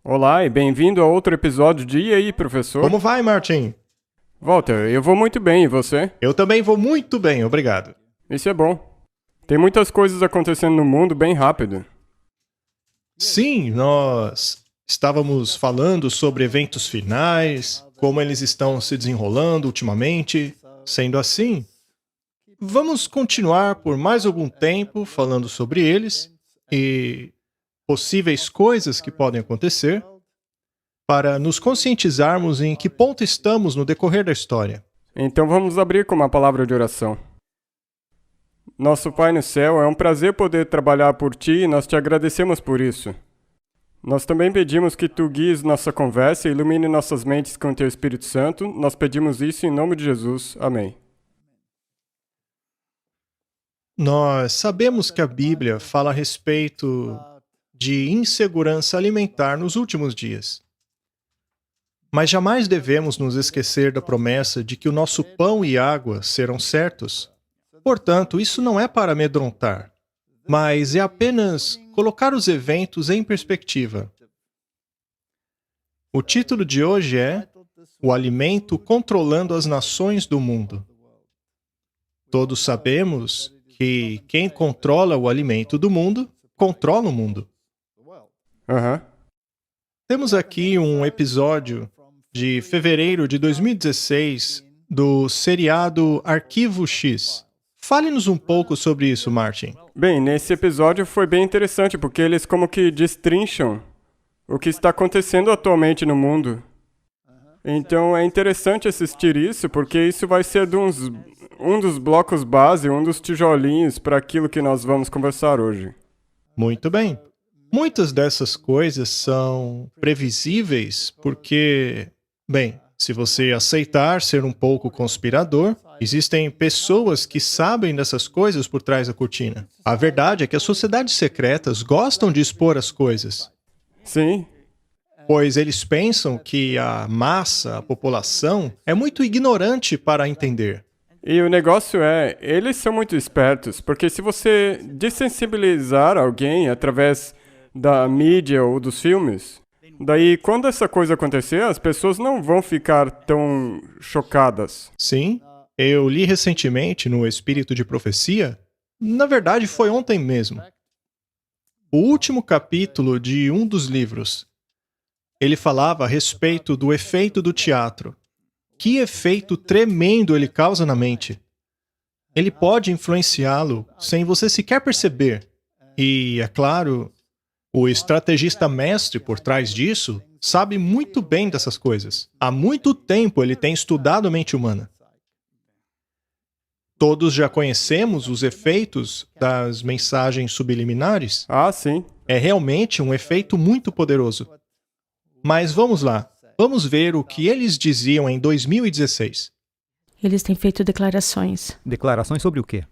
Olá e bem-vindo a outro episódio de E aí, professor? Como vai, Martin? Walter, eu vou muito bem, e você? Eu também vou muito bem, obrigado. Isso é bom. Tem muitas coisas acontecendo no mundo bem rápido. Sim, nós estávamos falando sobre eventos finais, como eles estão se desenrolando ultimamente. Sendo assim, vamos continuar por mais algum tempo falando sobre eles e possíveis coisas que podem acontecer para nos conscientizarmos em que ponto estamos no decorrer da história. Então vamos abrir com uma palavra de oração. Nosso Pai no céu, é um prazer poder trabalhar por Ti e nós te agradecemos por isso. Nós também pedimos que Tu guies nossa conversa e ilumine nossas mentes com Teu Espírito Santo. Nós pedimos isso em nome de Jesus. Amém. Nós sabemos que a Bíblia fala a respeito de insegurança alimentar nos últimos dias. Mas jamais devemos nos esquecer da promessa de que o nosso pão e água serão certos. Portanto, isso não é para amedrontar, mas é apenas colocar os eventos em perspectiva. O título de hoje é O Alimento Controlando as Nações do Mundo. Todos sabemos que quem controla o alimento do mundo, controla o mundo. Aham. Temos aqui um episódio de fevereiro de 2016 do seriado Arquivo X. Fale-nos um pouco sobre isso, Martin. Bem, nesse episódio foi bem interessante porque eles como que destrincham o que está acontecendo atualmente no mundo. Então é interessante assistir isso porque isso vai ser um dos blocos base, um dos tijolinhos para aquilo que nós vamos conversar hoje. Muito bem. Muitas dessas coisas são previsíveis porque, bem, se você aceitar ser um pouco conspirador, existem pessoas que sabem dessas coisas por trás da cortina. A verdade é que as sociedades secretas gostam de expor as coisas, Sim, pois eles pensam que a massa, a população, é muito ignorante para entender. e o negócio é, eles são muito espertos, porque se você desensibilizar alguém através da mídia ou dos filmes, daí quando essa coisa acontecer, as pessoas não vão ficar tão chocadas. Sim, eu li recentemente no Espírito de Profecia, na verdade foi ontem mesmo, o último capítulo de um dos livros. Ele falava a respeito do efeito do teatro. Que efeito tremendo ele causa na mente. Ele pode influenciá-lo sem você sequer perceber. E, é claro, o estrategista mestre por trás disso sabe muito bem dessas coisas. Há muito tempo ele tem estudado a mente humana. Todos já conhecemos os efeitos das mensagens subliminares. Ah, sim. É realmente um efeito muito poderoso. Mas vamos lá. Vamos ver o que eles diziam em 2016. Eles têm feito declarações. Declarações sobre o quê?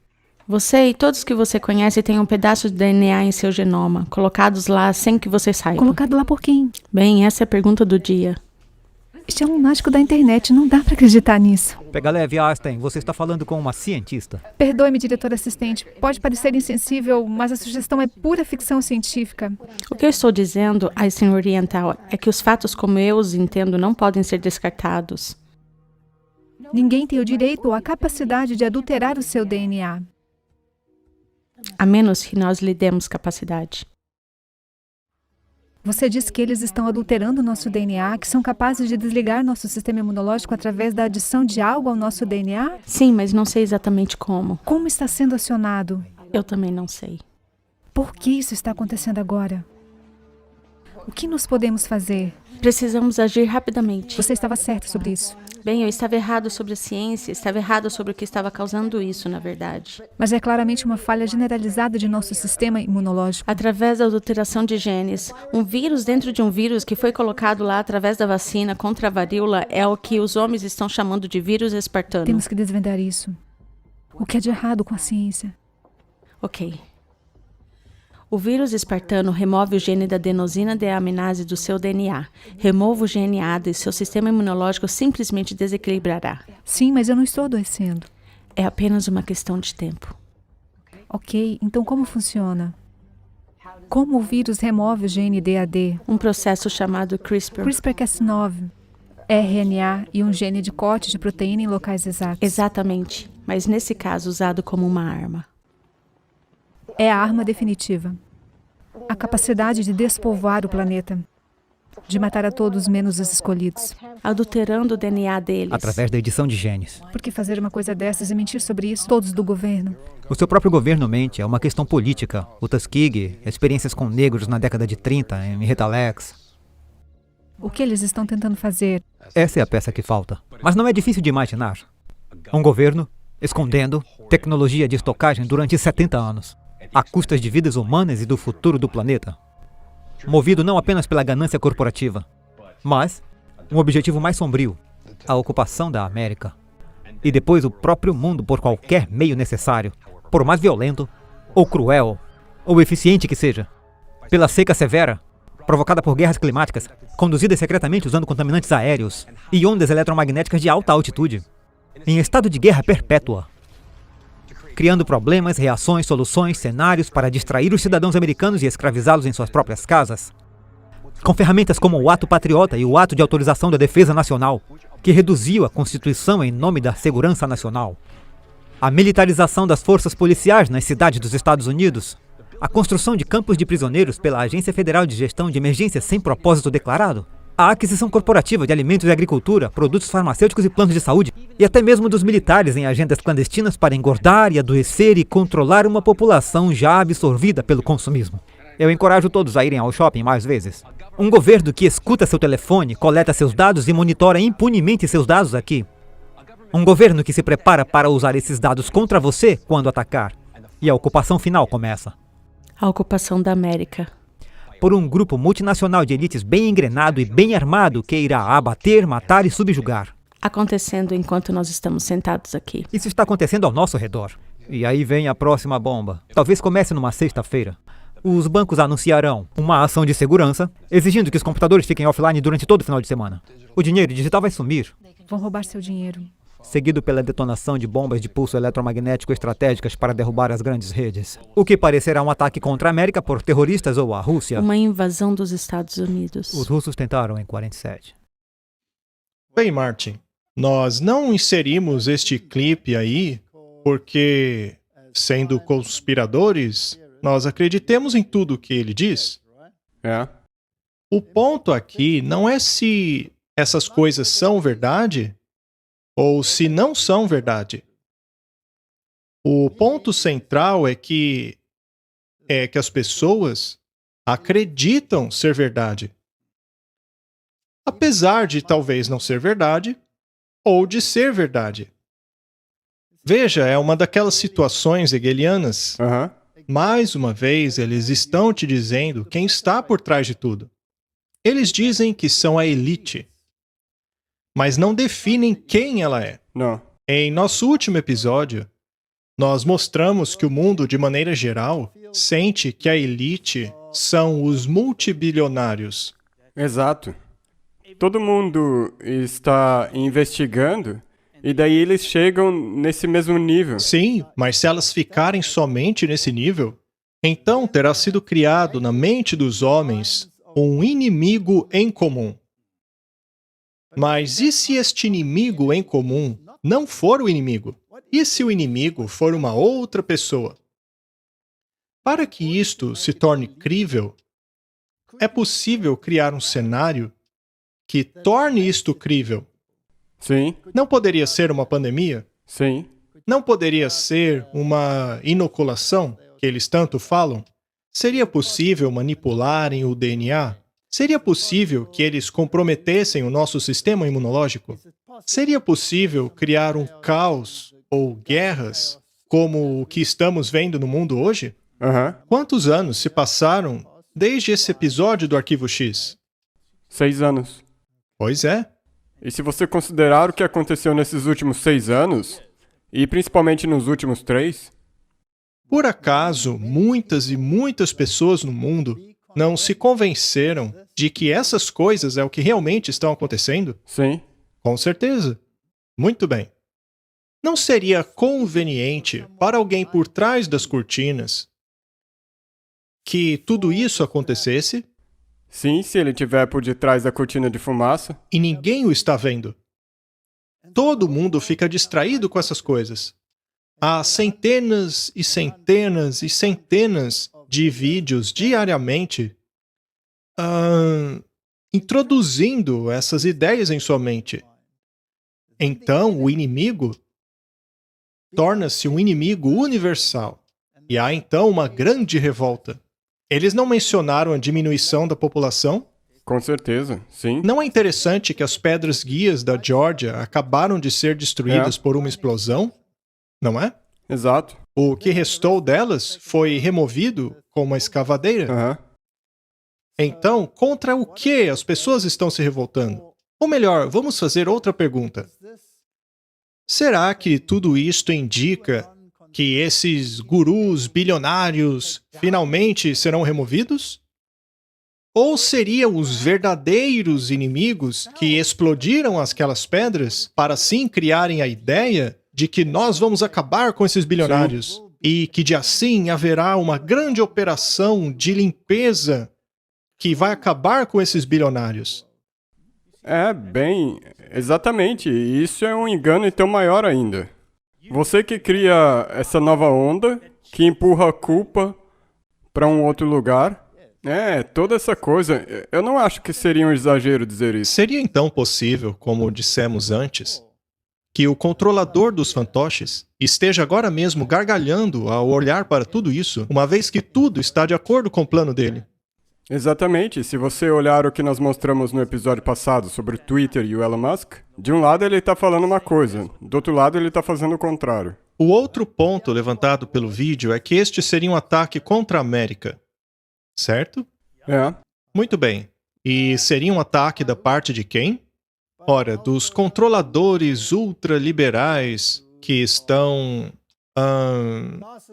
Você e todos que você conhece têm um pedaço de DNA em seu genoma, colocados lá sem que você saiba. Colocado lá por quem? Bem, essa é a pergunta do dia. Este é um lunático da internet, não dá pra acreditar nisso. Pega leve, Einstein. Você está falando com uma cientista. Perdoe-me, diretor assistente. Pode parecer insensível, mas a sugestão é pura ficção científica. O que eu estou dizendo, Einstein Oriental, é que os fatos como eu os entendo não podem ser descartados. Ninguém tem o direito ou a capacidade de adulterar o seu DNA. A menos que nós lhe demos capacidade. Você disse que eles estão adulterando nosso DNA, que são capazes de desligar nosso sistema imunológico através da adição de algo ao nosso DNA? Sim, mas não sei exatamente como. Como está sendo acionado? Eu também não sei. Por que isso está acontecendo agora? O que nós podemos fazer? Precisamos agir rapidamente. Você estava certo sobre isso. Bem, eu estava errado sobre a ciência, estava errado sobre o que estava causando isso, na verdade. Mas é claramente uma falha generalizada de nosso sistema imunológico. Através da adulteração de genes, um vírus dentro de um vírus que foi colocado lá através da vacina contra a varíola é o que os homens estão chamando de vírus espartano. Temos que desvendar isso. O que é de errado com a ciência? Ok. O vírus espartano remove o gene da adenosina deaminase do seu DNA. Remova o gene ADA e seu sistema imunológico simplesmente desequilibrará. Sim, mas eu não estou adoecendo. É apenas uma questão de tempo. Ok, então como funciona? Como o vírus remove o gene DAD, Um processo chamado CRISPR. CRISPR-Cas9, RNA e um gene de corte de proteína em locais exatos. Exatamente, mas nesse caso usado como uma arma. É a arma definitiva. A capacidade de despovoar o planeta, de matar a todos menos os escolhidos. Adulterando o DNA deles. Através da edição de genes. Por que fazer uma coisa dessas e mentir sobre isso? Todos do governo. O seu próprio governo mente, é uma questão política. O Tuskegee, experiências com negros na década de 30, em Retalex. O que eles estão tentando fazer? Essa é a peça que falta. Mas não é difícil de imaginar. Um governo escondendo tecnologia de estocagem durante 70 anos, a custas de vidas humanas e do futuro do planeta. Movido não apenas pela ganância corporativa, mas um objetivo mais sombrio, a ocupação da América. E depois o próprio mundo por qualquer meio necessário, por mais violento, ou cruel, ou eficiente que seja. Pela seca severa, provocada por guerras climáticas, conduzidas secretamente usando contaminantes aéreos e ondas eletromagnéticas de alta altitude, em estado de guerra perpétua, criando problemas, reações, soluções, cenários para distrair os cidadãos americanos e escravizá-los em suas próprias casas, com ferramentas como o Ato Patriota e o Ato de Autorização da Defesa Nacional, que reduziu a Constituição em nome da segurança nacional, a militarização das forças policiais nas cidades dos Estados Unidos, a construção de campos de prisioneiros pela Agência Federal de Gestão de Emergências sem propósito declarado, a aquisição corporativa de alimentos e agricultura, produtos farmacêuticos e planos de saúde, e até mesmo dos militares em agendas clandestinas para engordar e adoecer e controlar uma população já absorvida pelo consumismo. Eu encorajo todos a irem ao shopping mais vezes. Um governo que escuta seu telefone, coleta seus dados e monitora impunemente seus dados aqui. Um governo que se prepara para usar esses dados contra você quando atacar. E a ocupação final começa. A ocupação da América. Por um grupo multinacional de elites bem engrenado e bem armado que irá abater, matar e subjugar. Acontecendo enquanto nós estamos sentados aqui. Isso está acontecendo ao nosso redor. E aí vem a próxima bomba. Talvez comece numa sexta-feira. Os bancos anunciarão uma ação de segurança, exigindo que os computadores fiquem offline durante todo o final de semana. O dinheiro digital vai sumir. Vão roubar seu dinheiro. Seguido pela detonação de bombas de pulso eletromagnético estratégicas para derrubar as grandes redes. O que parecerá um ataque contra a América por terroristas ou a Rússia. Uma invasão dos Estados Unidos. Os russos tentaram em 47. Bem, Martin, nós não inserimos este clipe aí porque, sendo conspiradores, nós acreditemos em tudo o que ele diz. É. O ponto aqui não é se essas coisas são verdade ou se não são verdade. O ponto central é que as pessoas acreditam ser verdade. Apesar de talvez não ser verdade, ou de ser verdade. Veja, é uma daquelas situações hegelianas. Aham. Mais uma vez, eles estão te dizendo quem está por trás de tudo. Eles dizem que são a elite, mas não definem quem ela é. Não. Em nosso último episódio, nós mostramos que o mundo, de maneira geral, sente que a elite são os multibilionários. Exato. Todo mundo está investigando e daí eles chegam nesse mesmo nível. Sim, mas se elas ficarem somente nesse nível, então terá sido criado na mente dos homens um inimigo em comum. Mas e se este inimigo em comum não for o inimigo? E se o inimigo for uma outra pessoa? Para que isto se torne crível, é possível criar um cenário que torne isto crível. Sim, Não poderia ser uma pandemia? sim. Não poderia ser uma inoculação, que eles tanto falam? Seria possível manipularem o DNA? Seria possível que eles comprometessem o nosso sistema imunológico? Seria possível criar um caos ou guerras como o que estamos vendo no mundo hoje? Aham. Quantos anos se passaram desde esse episódio do Arquivo X? 6 anos. Pois é. E se você considerar o que aconteceu nesses últimos 6 anos, e principalmente nos últimos 3, Por acaso, muitas e muitas pessoas no mundo não se convenceram de que essas coisas é o que realmente estão acontecendo? sim. Com certeza. Muito bem. Não seria conveniente para alguém por trás das cortinas que tudo isso acontecesse Sim, se ele estiver por detrás da cortina de fumaça. e ninguém o está vendo. Todo mundo fica distraído com essas coisas. Há centenas e centenas e centenas de vídeos diariamente introduzindo essas ideias em sua mente. Então, o inimigo torna-se um inimigo universal. E há então uma grande revolta. Eles não mencionaram a diminuição da população? Com certeza, sim. Não é interessante que as pedras guias da Geórgia acabaram de ser destruídas por uma explosão? Não é? Exato. O que restou delas foi removido com uma escavadeira. Aham. Então, contra o que as pessoas estão se revoltando? Ou melhor, vamos fazer outra pergunta. Será que tudo isto indica que esses gurus bilionários finalmente serão removidos? Ou seriam os verdadeiros inimigos que explodiram aquelas pedras para assim criarem a ideia de que nós vamos acabar com esses bilionários e que de assim haverá uma grande operação de limpeza que vai acabar com esses bilionários? Exatamente. E isso é um engano então maior ainda. Você que cria essa nova onda, que empurra a culpa para um outro lugar. Toda essa coisa. Eu não acho que seria um exagero dizer isso. Seria então possível, como dissemos antes, que o controlador dos fantoches esteja agora mesmo gargalhando ao olhar para tudo isso, uma vez que tudo está de acordo com o plano dele? Exatamente. Se você olhar o que nós mostramos no episódio passado sobre o Twitter e o Elon Musk, de um lado ele está falando uma coisa, do outro lado ele está fazendo o contrário. O outro ponto levantado pelo vídeo é que este seria um ataque contra a América. Certo? Muito bem. E seria um ataque da parte de quem? Ora, dos controladores ultraliberais que estão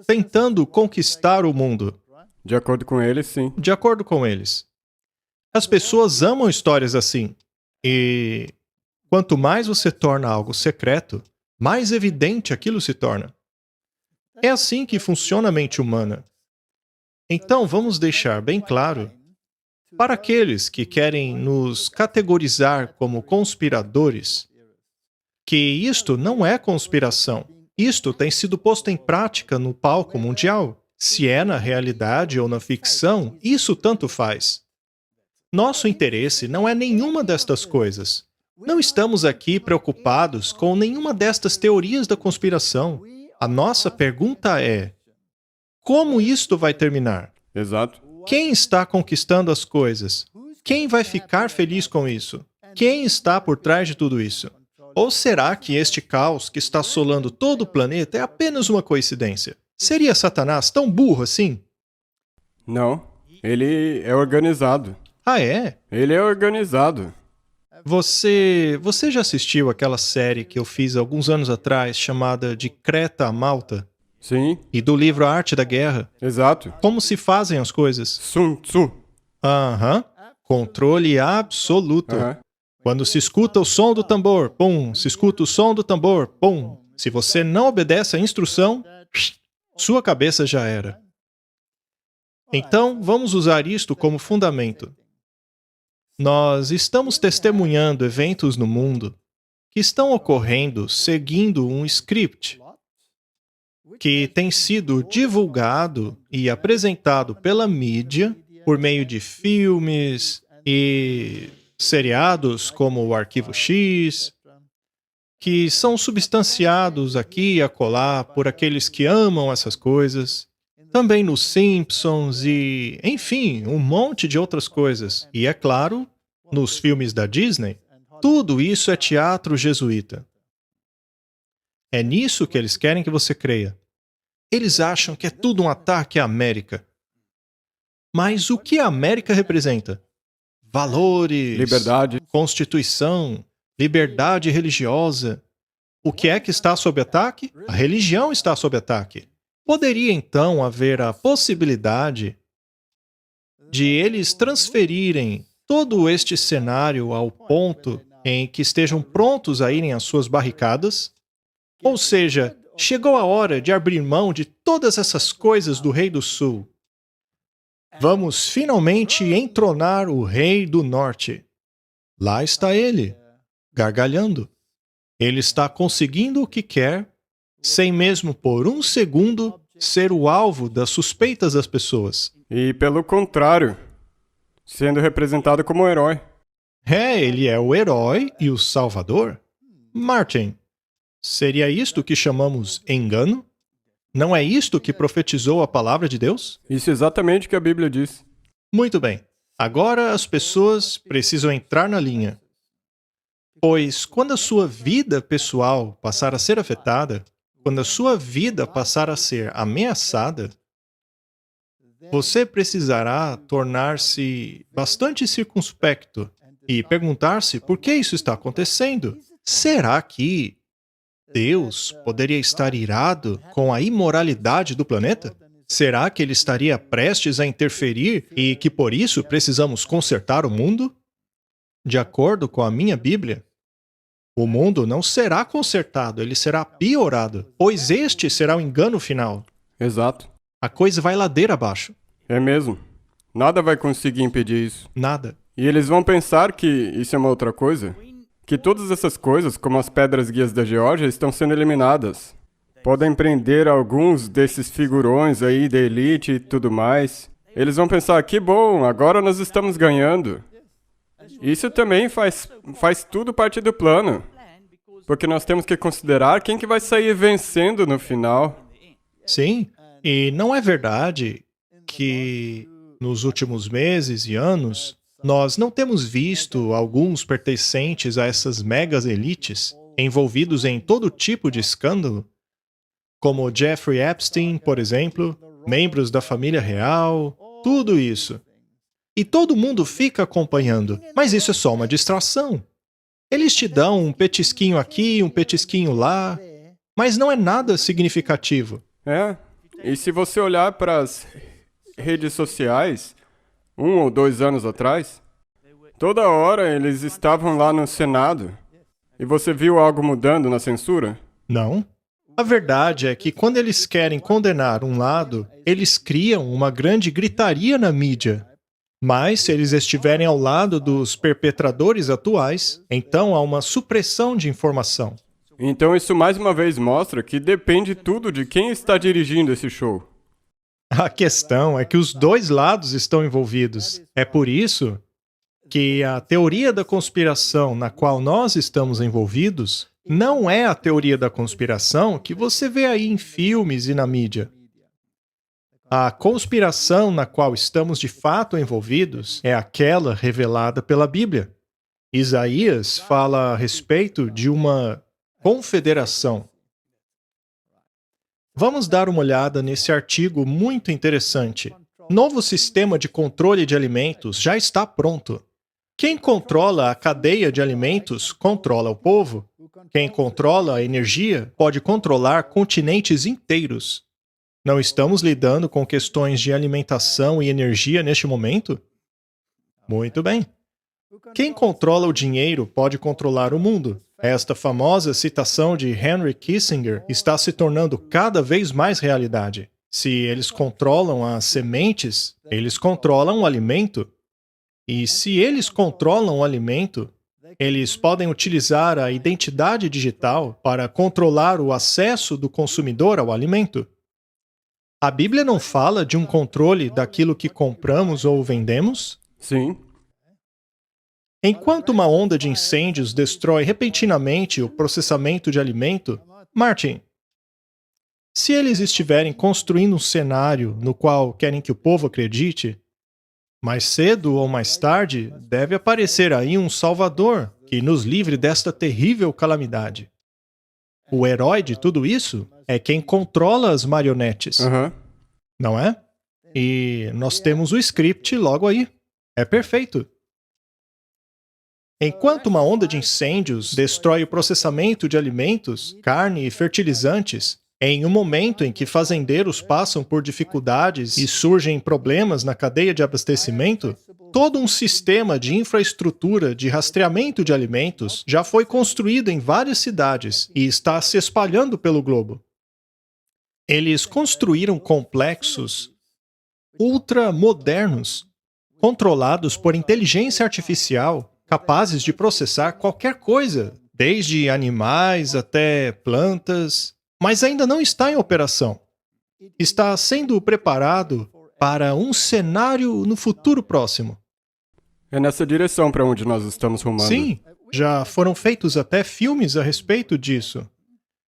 tentando conquistar o mundo. De acordo com ele, sim. De acordo com eles. As pessoas amam histórias assim. E quanto mais você torna algo secreto, mais evidente aquilo se torna. É assim que funciona a mente humana. Então, vamos deixar bem claro, para aqueles que querem nos categorizar como conspiradores, que isto não é conspiração. Isto tem sido posto em prática no palco mundial. Se é na realidade ou na ficção, isso tanto faz. Nosso interesse não é nenhuma destas coisas. Não estamos aqui preocupados com nenhuma destas teorias da conspiração. A nossa pergunta é: como isto vai terminar? Exato. Quem está conquistando as coisas? Quem vai ficar feliz com isso? Quem está por trás de tudo isso? Ou será que este caos que está assolando todo o planeta é apenas uma coincidência? Seria Satanás tão burro assim? Não. Ele é organizado. Ah, é? Ele é organizado. Você já assistiu aquela série que eu fiz alguns anos atrás chamada De Creta a Malta? Sim. E do livro A Arte da Guerra? Exato. Como se fazem as coisas? Sun Tzu. Aham. Controle absoluto. Aham. Quando se escuta o som do tambor, pum. Se escuta o som do tambor, pum. Se você não obedece à instrução, sua cabeça já era. Então, vamos usar isto como fundamento. Nós estamos testemunhando eventos no mundo que estão ocorrendo seguindo um script que tem sido divulgado e apresentado pela mídia por meio de filmes e seriados como o Arquivo X, que são substanciados aqui e acolá por aqueles que amam essas coisas, também nos Simpsons e, enfim, um monte de outras coisas. E, é claro, nos filmes da Disney, tudo isso é teatro jesuíta. É nisso que eles querem que você creia. Eles acham que é tudo um ataque à América. Mas o que a América representa? Valores, Liberdade. Constituição, liberdade religiosa. O que é que está sob ataque? A religião está sob ataque. Poderia então haver a possibilidade de eles transferirem todo este cenário ao ponto em que estejam prontos a irem às suas barricadas? Ou seja, chegou a hora de abrir mão de todas essas coisas do Rei do Sul. Vamos finalmente entronar o Rei do Norte. Lá está ele, gargalhando. Ele está conseguindo o que quer, sem mesmo por um segundo ser o alvo das suspeitas das pessoas. E pelo contrário, sendo representado como um herói. Ele é o herói e o salvador. Martin, seria isto que chamamos engano? Não é isto que profetizou a palavra de Deus? Isso é exatamente o que a Bíblia diz. Muito bem. Agora as pessoas precisam entrar na linha. Pois quando a sua vida pessoal passar a ser afetada, quando a sua vida passar a ser ameaçada, você precisará tornar-se bastante circunspecto e perguntar-se por que isso está acontecendo. Será que Deus poderia estar irado com a imoralidade do planeta? Será que ele estaria prestes a interferir e que por isso precisamos consertar o mundo? De acordo com a minha Bíblia, o mundo não será consertado, ele será piorado, pois este será o engano final. Exato. A coisa vai ladeira abaixo. É mesmo. Nada vai conseguir impedir isso. Nada. E eles vão pensar que isso é uma outra coisa. Que todas essas coisas, como as pedras guias da Geórgia, estão sendo eliminadas. Podem prender alguns desses figurões aí da elite e tudo mais. Eles vão pensar, que bom, agora nós estamos ganhando. Isso também faz tudo parte do plano. Porque nós temos que considerar quem que vai sair vencendo no final. Sim, e não é verdade que nos últimos meses e anos nós não temos visto alguns pertencentes a essas megas elites envolvidos em todo tipo de escândalo, como Jeffrey Epstein, por exemplo, membros da família real, tudo isso. E todo mundo fica acompanhando, mas isso é só uma distração. Eles te dão um petisquinho aqui, um petisquinho lá, mas não é nada significativo. E se você olhar para as redes sociais, 1 ou 2 anos atrás, toda hora eles estavam lá no Senado. E você viu algo mudando na censura? Não. A verdade é que quando eles querem condenar um lado, eles criam uma grande gritaria na mídia. Mas se eles estiverem ao lado dos perpetradores atuais, então há uma supressão de informação. Então isso mais uma vez mostra que depende tudo de quem está dirigindo esse show. A questão é que os dois lados estão envolvidos. É por isso que a teoria da conspiração na qual nós estamos envolvidos não é a teoria da conspiração que você vê aí em filmes e na mídia. A conspiração na qual estamos de fato envolvidos é aquela revelada pela Bíblia. Isaías fala a respeito de uma confederação. Vamos dar uma olhada nesse artigo muito interessante. Novo sistema de controle de alimentos já está pronto. Quem controla a cadeia de alimentos controla o povo. Quem controla a energia pode controlar continentes inteiros. Não estamos lidando com questões de alimentação e energia neste momento? Muito bem. Quem controla o dinheiro pode controlar o mundo. Esta famosa citação de Henry Kissinger está se tornando cada vez mais realidade. Se eles controlam as sementes, eles controlam o alimento. E se eles controlam o alimento, eles podem utilizar a identidade digital para controlar o acesso do consumidor ao alimento. A Bíblia não fala de um controle daquilo que compramos ou vendemos? Sim. Enquanto uma onda de incêndios destrói repentinamente o processamento de alimento, Martin, se eles estiverem construindo um cenário no qual querem que o povo acredite, mais cedo ou mais tarde deve aparecer aí um Salvador que nos livre desta terrível calamidade. O herói de tudo isso é quem controla as marionetes. Não é? E nós temos o script logo aí. É perfeito. Enquanto uma onda de incêndios destrói o processamento de alimentos, carne e fertilizantes, em um momento em que fazendeiros passam por dificuldades e surgem problemas na cadeia de abastecimento, todo um sistema de infraestrutura de rastreamento de alimentos já foi construído em várias cidades e está se espalhando pelo globo. Eles construíram complexos ultramodernos, controlados por inteligência artificial, capazes de processar qualquer coisa, desde animais até plantas, mas ainda não está em operação. Está sendo preparado para um cenário no futuro próximo. É nessa direção para onde nós estamos rumando. Sim, já foram feitos até filmes a respeito disso.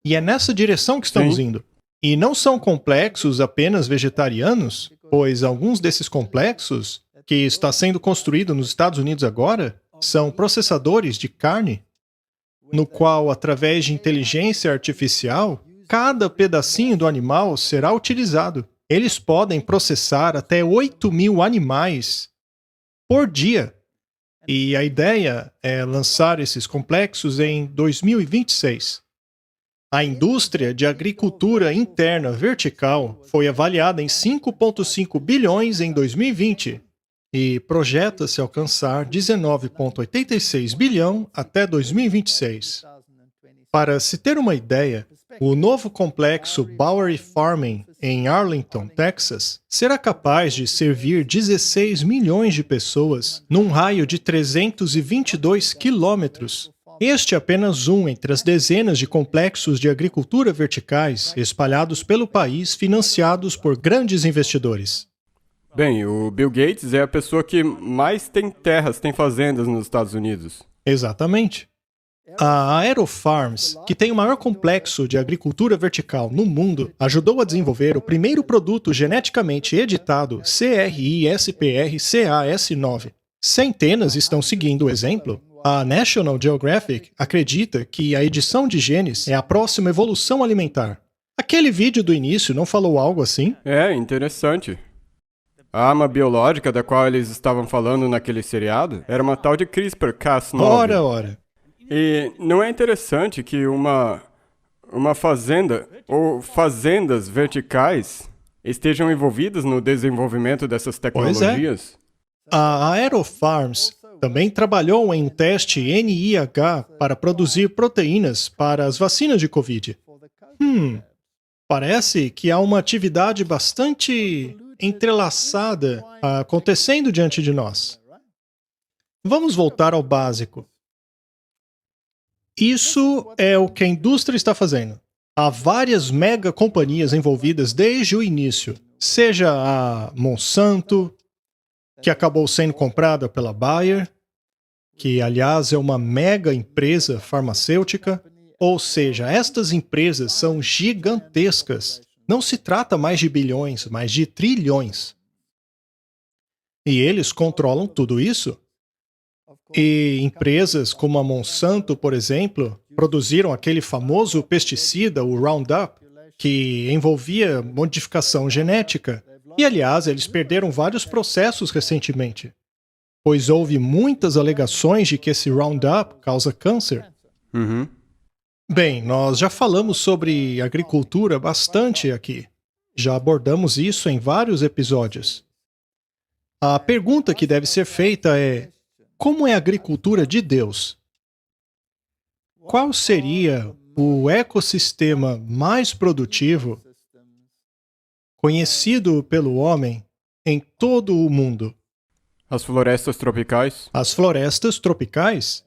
E é nessa direção que estamos Sim. indo. E não são complexos apenas vegetarianos, pois alguns desses complexos, que está sendo construído nos Estados Unidos agora, são processadores de carne, no qual, através de inteligência artificial, cada pedacinho do animal será utilizado. Eles podem processar até 8.000 animais por dia. E a ideia é lançar esses complexos em 2026. A indústria de agricultura interna vertical foi avaliada em 5,5 bilhões em 2020 e projeta-se alcançar 19,86 bilhão até 2026. Para se ter uma ideia, o novo complexo Bowery Farming, em Arlington, Texas, será capaz de servir 16 milhões de pessoas num raio de 322 quilômetros. Este é apenas um entre as dezenas de complexos de agricultura verticais espalhados pelo país, financiados por grandes investidores. Bem, o Bill Gates é a pessoa que mais tem terras, tem fazendas nos Estados Unidos. Exatamente. A AeroFarms, que tem o maior complexo de agricultura vertical no mundo, ajudou a desenvolver o primeiro produto geneticamente editado CRISPR-Cas9. Centenas estão seguindo o exemplo. A National Geographic acredita que a edição de genes é a próxima evolução alimentar. Aquele vídeo do início não falou algo assim? É, interessante. A arma biológica da qual eles estavam falando naquele seriado era uma tal de CRISPR-Cas9. Ora. E não é interessante que uma fazenda ou fazendas verticais estejam envolvidas no desenvolvimento dessas tecnologias? A AeroFarms também trabalhou em um teste NIH para produzir proteínas para as vacinas de Covid. Parece que há uma atividade bastante entrelaçada acontecendo diante de nós. Vamos voltar ao básico. Isso é o que a indústria está fazendo. Há várias mega companhias envolvidas desde o início, seja a Monsanto, que acabou sendo comprada pela Bayer, que, aliás, é uma mega empresa farmacêutica. Ou seja, estas empresas são gigantescas. Não se trata mais de bilhões, mas de trilhões. E eles controlam tudo isso. E empresas como a Monsanto, por exemplo, produziram aquele famoso pesticida, o Roundup, que envolvia modificação genética. E, aliás, eles perderam vários processos recentemente, pois houve muitas alegações de que esse Roundup causa câncer. Bem, nós já falamos sobre agricultura bastante aqui. Já abordamos isso em vários episódios. A pergunta que deve ser feita é: como é a agricultura de Deus? Qual seria o ecossistema mais produtivo conhecido pelo homem em todo o mundo? As florestas tropicais? As florestas tropicais?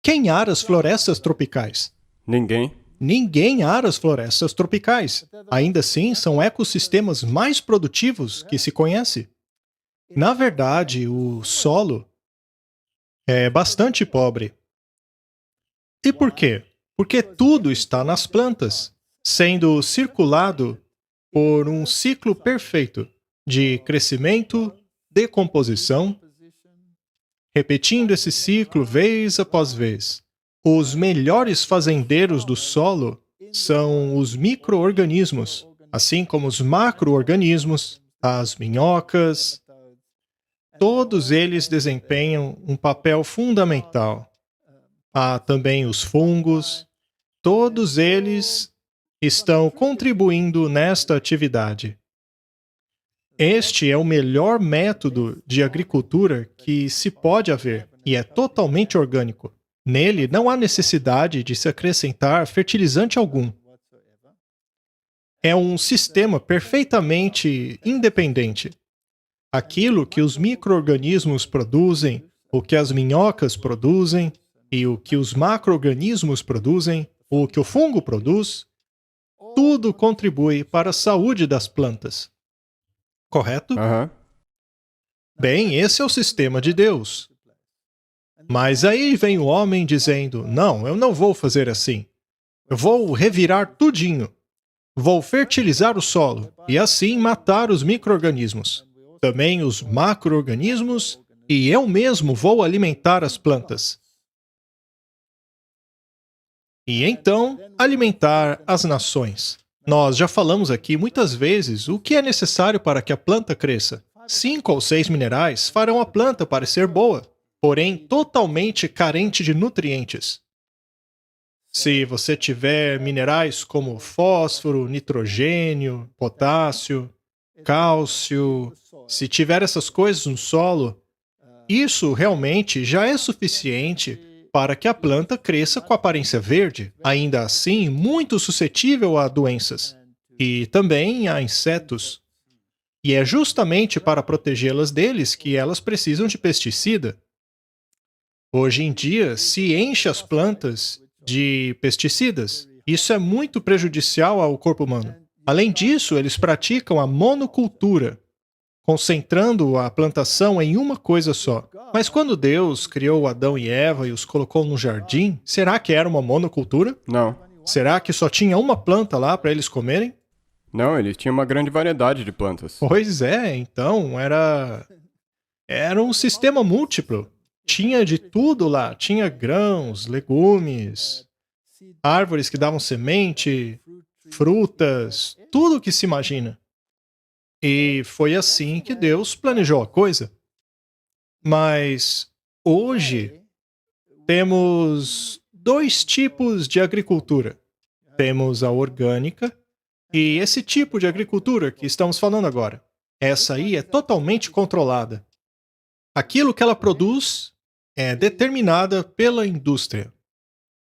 Quem ara as florestas tropicais? Ninguém. Ninguém ara as florestas tropicais. Ainda assim, são ecossistemas mais produtivos que se conhece. Na verdade, o solo é bastante pobre. E por quê? Porque tudo está nas plantas, sendo circulado por um ciclo perfeito de crescimento, decomposição, repetindo esse ciclo vez após vez. Os melhores fazendeiros do solo são os micro-organismos, assim como os macro-organismos, as minhocas. Todos eles desempenham um papel fundamental. Há também os fungos. Todos eles estão contribuindo nesta atividade. Este é o melhor método de agricultura que se pode haver e é totalmente orgânico. Nele não há necessidade de se acrescentar fertilizante algum. É um sistema perfeitamente independente. aquilo que os micro-organismos produzem, o que as minhocas produzem, e o que os macro-organismos produzem, o que o fungo produz, tudo contribui para a saúde das plantas. Correto? Aham. Bem, esse é o sistema de Deus. Mas aí vem o homem dizendo, não, eu não vou fazer assim. Eu vou revirar tudinho. Vou fertilizar o solo e assim matar os micro-organismos. Também os macro-organismos e eu mesmo vou alimentar as plantas. E então, alimentar as nações. Nós já falamos aqui muitas vezes o que é necessário para que a planta cresça. 5 ou 6 minerais farão a planta parecer boa, porém totalmente carente de nutrientes. Se você tiver minerais como fósforo, nitrogênio, potássio, cálcio, se tiver essas coisas no solo, isso realmente já é suficiente para que a planta cresça com aparência verde, ainda assim muito suscetível a doenças e também a insetos. E é justamente para protegê-las deles que elas precisam de pesticida. Hoje em dia, se enche as plantas de pesticidas. Isso é muito prejudicial ao corpo humano. Além disso, eles praticam a monocultura, concentrando a plantação em uma coisa só. Mas quando Deus criou Adão e Eva e os colocou no jardim, será que era uma monocultura? Não. Será que só tinha uma planta lá para eles comerem? Não, eles tinham uma grande variedade de plantas. Pois é, então era um sistema múltiplo. Tinha de tudo lá, tinha grãos, legumes, árvores que davam semente, frutas, tudo o que se imagina. E foi assim que Deus planejou a coisa. Mas hoje temos 2 tipos de agricultura. Temos a orgânica e esse tipo de agricultura que estamos falando agora. Essa aí é totalmente controlada. Aquilo que ela produz é determinada pela indústria.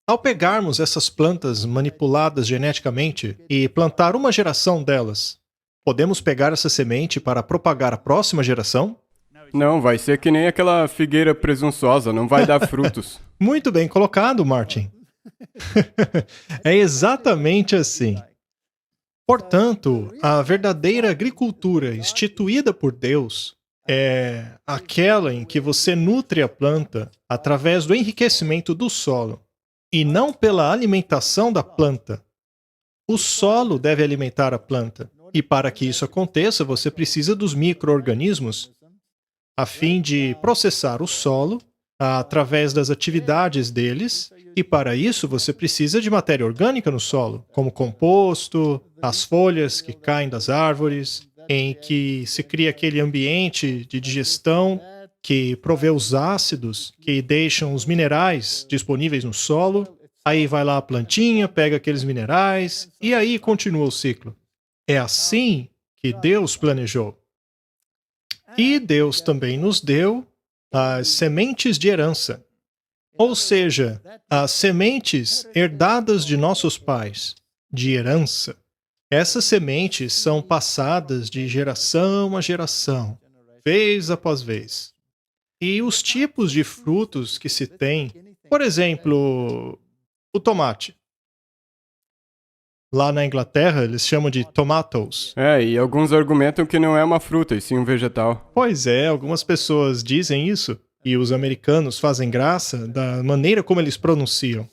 Ao pegarmos essas plantas manipuladas geneticamente e plantar uma geração delas, podemos pegar essa semente para propagar a próxima geração? Não, vai ser que nem aquela figueira presunçosa, não vai dar frutos. Muito bem colocado, Martin. É exatamente assim. Portanto, a verdadeira agricultura instituída por Deus é aquela em que você nutre a planta através do enriquecimento do solo e não pela alimentação da planta. O solo deve alimentar a planta e para que isso aconteça, você precisa dos micro-organismos a fim de processar o solo através das atividades deles, e para isso você precisa de matéria orgânica no solo, como composto, as folhas que caem das árvores, em que se cria aquele ambiente de digestão que provê os ácidos que deixam os minerais disponíveis no solo. Aí vai lá a plantinha, pega aqueles minerais e aí continua o ciclo. É assim que Deus planejou. E Deus também nos deu as sementes de herança, ou seja, as sementes herdadas de nossos pais, de herança. Essas sementes são passadas de geração a geração, vez após vez. E os tipos de frutos que se tem, por exemplo, o tomate. Lá na Inglaterra, eles chamam de tomatoes. E alguns argumentam que não é uma fruta, e sim um vegetal. Pois é, algumas pessoas dizem isso, e os americanos fazem graça da maneira como eles pronunciam.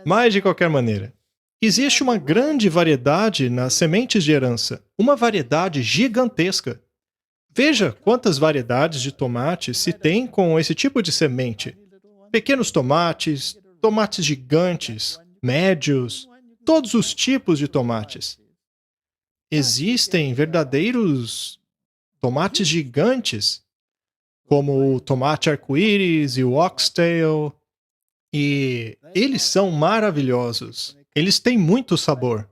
Mas, de qualquer maneira, existe uma grande variedade nas sementes de herança, uma variedade gigantesca. Veja quantas variedades de tomates se tem com esse tipo de semente. Pequenos tomates, tomates gigantes, médios, todos os tipos de tomates. Existem verdadeiros tomates gigantes, como o tomate arco-íris e o oxtail, e eles são maravilhosos. Eles têm muito sabor.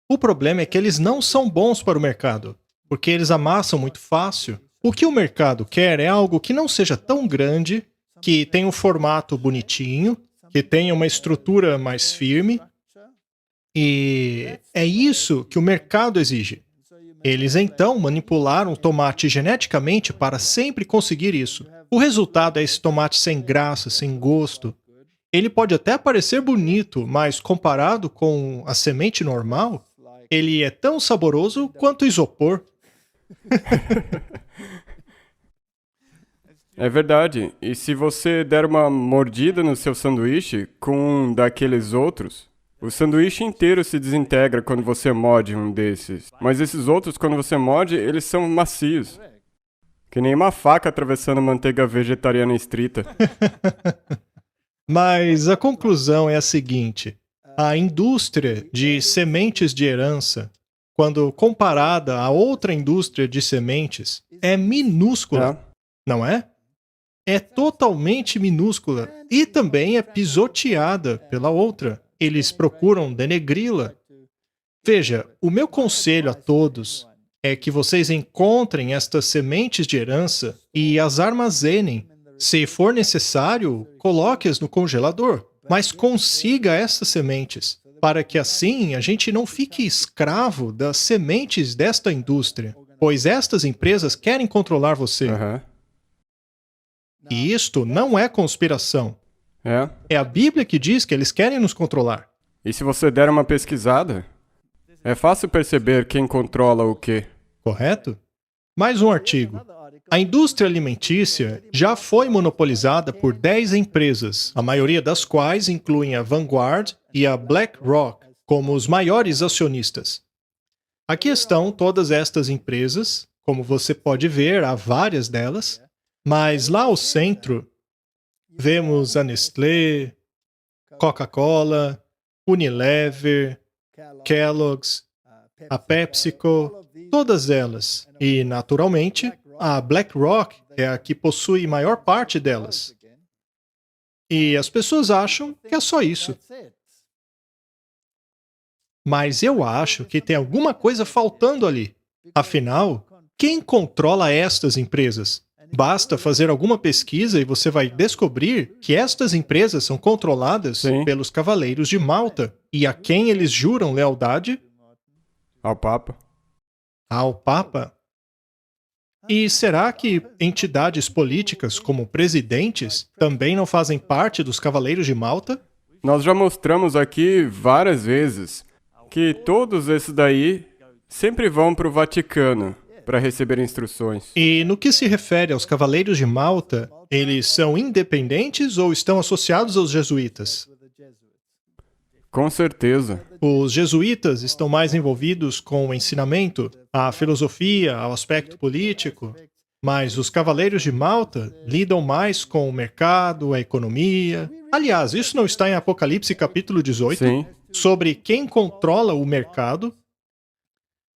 O problema é que eles não são bons para o mercado, porque eles amassam muito fácil. O que o mercado quer é algo que não seja tão grande, que tenha um formato bonitinho, que tenha uma estrutura mais firme, e é isso que o mercado exige. Eles então manipularam o tomate geneticamente para sempre conseguir isso. O resultado é esse tomate sem graça, sem gosto. Ele pode até parecer bonito, mas comparado com a semente normal, ele é tão saboroso quanto isopor. É verdade. E se você der uma mordida no seu sanduíche com um daqueles outros, o sanduíche inteiro se desintegra quando você morde um desses. Mas esses outros, quando você morde, eles são macios. Que nem uma faca atravessando manteiga vegetariana estrita. Mas a conclusão é a seguinte: a indústria de sementes de herança, quando comparada a outra indústria de sementes, é minúscula, não é? É totalmente minúscula e também é pisoteada pela outra. Eles procuram denegri-la. Veja, o meu conselho a todos é que vocês encontrem estas sementes de herança e as armazenem. Se for necessário, coloque-as no congelador, mas consiga essas sementes, para que assim a gente não fique escravo das sementes desta indústria, pois estas empresas querem controlar você. Aham. E isto não é conspiração. É. É a Bíblia que diz que eles querem nos controlar. E se você der uma pesquisada, é fácil perceber quem controla o quê. Correto? Mais um artigo. A indústria alimentícia já foi monopolizada por 10 empresas, a maioria das quais incluem a Vanguard e a BlackRock como os maiores acionistas. Aqui estão todas estas empresas, como você pode ver, há várias delas, mas lá ao centro vemos a Nestlé, Coca-Cola, Unilever, Kellogg's, a PepsiCo, todas elas. E, naturalmente, a BlackRock é a que possui maior parte delas. E as pessoas acham que é só isso. Mas eu acho que tem alguma coisa faltando ali. Afinal, quem controla estas empresas? Basta fazer alguma pesquisa e você vai descobrir que estas empresas são controladas Sim. pelos Cavaleiros de Malta. E a quem eles juram lealdade? Ao Papa. Ao Papa. E será que entidades políticas como presidentes também não fazem parte dos Cavaleiros de Malta? Nós já mostramos aqui várias vezes que todos esses daí sempre vão para o Vaticano para receber instruções. E no que se refere aos Cavaleiros de Malta, eles são independentes ou estão associados aos jesuítas? Com certeza. Os jesuítas estão mais envolvidos com o ensinamento, a filosofia, ao aspecto político, mas os Cavaleiros de Malta lidam mais com o mercado, a economia. Aliás, isso não está em Apocalipse capítulo 18, Sim. sobre quem controla o mercado?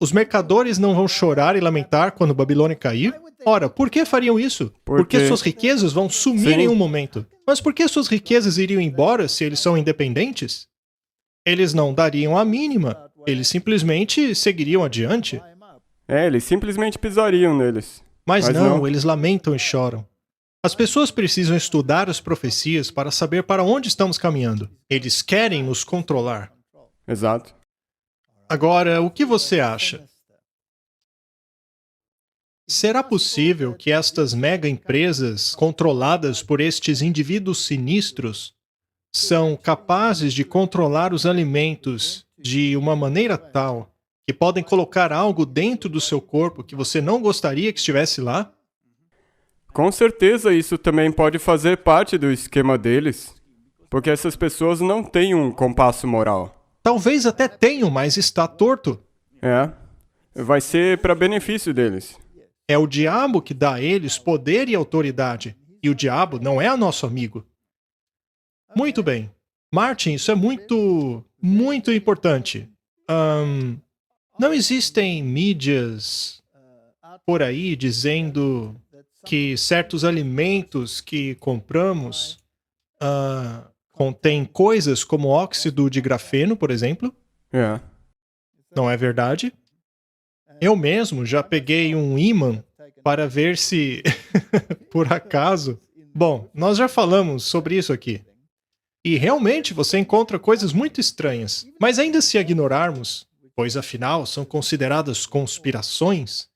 Os mercadores não vão chorar e lamentar quando Babilônia cair? Ora, por que fariam isso? Porque suas riquezas vão sumir Sim. em um momento. Mas por que suas riquezas iriam embora se eles são independentes? Eles não dariam a mínima. Eles simplesmente seguiriam adiante. Eles simplesmente pisariam neles. Mas Mas não, não. eles lamentam e choram. As pessoas precisam estudar as profecias para saber para onde estamos caminhando. Eles querem nos controlar. Exato. Agora, o que você acha? Será possível que estas mega empresas, controladas por estes indivíduos sinistros, são capazes de controlar os alimentos de uma maneira tal que podem colocar algo dentro do seu corpo que você não gostaria que estivesse lá? Com certeza isso também pode fazer parte do esquema deles, porque essas pessoas não têm um compasso moral. Talvez até tenham, mas está torto. Vai ser para benefício deles. É o diabo que dá a eles poder e autoridade. E o diabo não é nosso amigo. Muito bem. Martin, isso é muito importante. Não existem mídias por aí dizendo que certos alimentos que compramos contêm coisas como óxido de grafeno, por exemplo? Não é verdade? Eu mesmo já peguei um ímã para ver se, por acaso... Bom, nós já falamos sobre isso aqui. E realmente você encontra coisas muito estranhas. Mas ainda se ignorarmos, pois afinal são consideradas conspirações.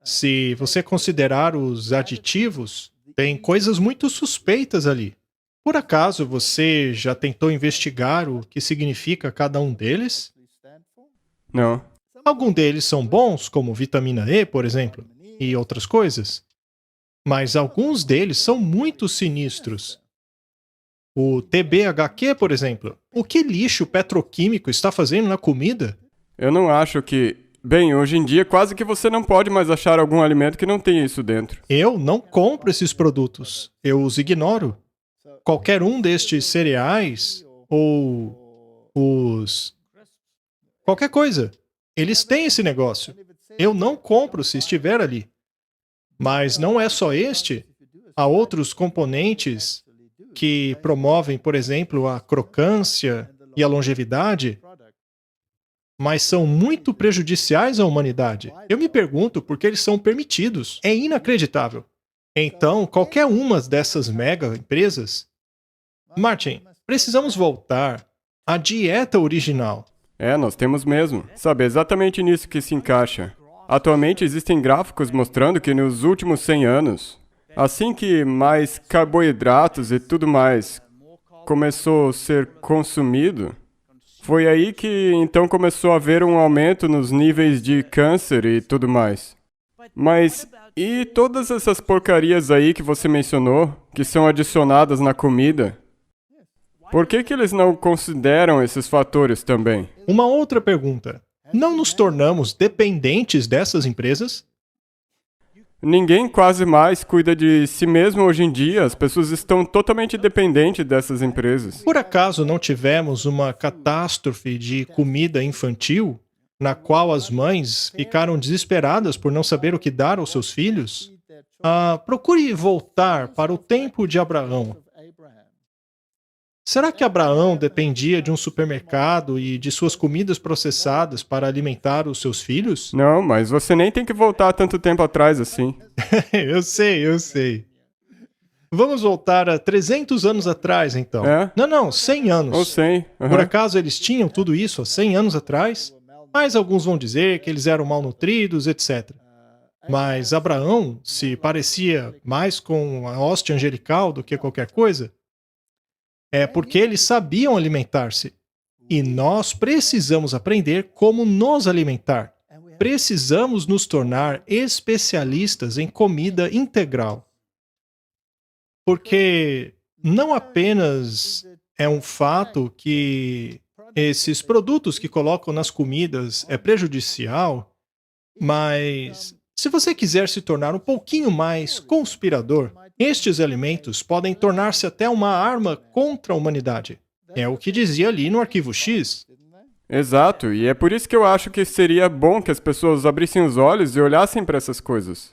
Se você considerar os aditivos, tem coisas muito suspeitas ali. Por acaso você já tentou investigar o que significa cada um deles? Não. Alguns deles são bons, como vitamina E, por exemplo, e outras coisas. Mas alguns deles são muito sinistros. O TBHQ, por exemplo. O que lixo petroquímico está fazendo na comida? Eu não acho que... Bem, hoje em dia quase que você não pode mais achar algum alimento que não tenha isso dentro. Eu não compro esses produtos. Eu os ignoro. Qualquer um destes cereais ou os... qualquer coisa. Eles têm esse negócio. Eu não compro se estiver ali. Mas não é só este. Há outros componentes que promovem, por exemplo, a crocância e a longevidade, mas são muito prejudiciais à humanidade. Eu me pergunto por que eles são permitidos. É inacreditável. Então, qualquer uma dessas mega empresas... Martin, precisamos voltar à dieta original. Nós temos mesmo. Sabe, é exatamente nisso que se encaixa. Atualmente existem gráficos mostrando que nos últimos 100 anos, assim que mais carboidratos e tudo mais começou a ser consumido, foi aí que então começou a haver um aumento nos níveis de câncer e tudo mais. Mas e todas essas porcarias aí que você mencionou, que são adicionadas na comida? Por que eles não consideram esses fatores também? Uma outra pergunta. Não nos tornamos dependentes dessas empresas? Ninguém quase mais cuida de si mesmo hoje em dia. As pessoas estão totalmente dependentes dessas empresas. Por acaso não tivemos uma catástrofe de comida infantil, na qual as mães ficaram desesperadas por não saber o que dar aos seus filhos? Procure voltar para o tempo de Abraão. Será que Abraão dependia de um supermercado e de suas comidas processadas para alimentar os seus filhos? Não, mas você nem tem que voltar tanto tempo atrás assim. Eu sei. Vamos voltar a 300 anos atrás, então. Não, 100 anos. Ou 100. Por acaso eles tinham tudo isso há 100 anos atrás? Mas alguns vão dizer que eles eram malnutridos, etc. Mas Abraão se parecia mais com a hóstia angelical do que qualquer coisa. É porque eles sabiam alimentar-se. E nós precisamos aprender como nos alimentar. Precisamos nos tornar especialistas em comida integral. Porque não apenas é um fato que esses produtos que colocam nas comidas é prejudicial, mas se você quiser se tornar um pouquinho mais conspirador, estes alimentos podem tornar-se até uma arma contra a humanidade. É o que dizia ali no arquivo X. Exato, e é por isso que eu acho que seria bom que as pessoas abrissem os olhos e olhassem para essas coisas.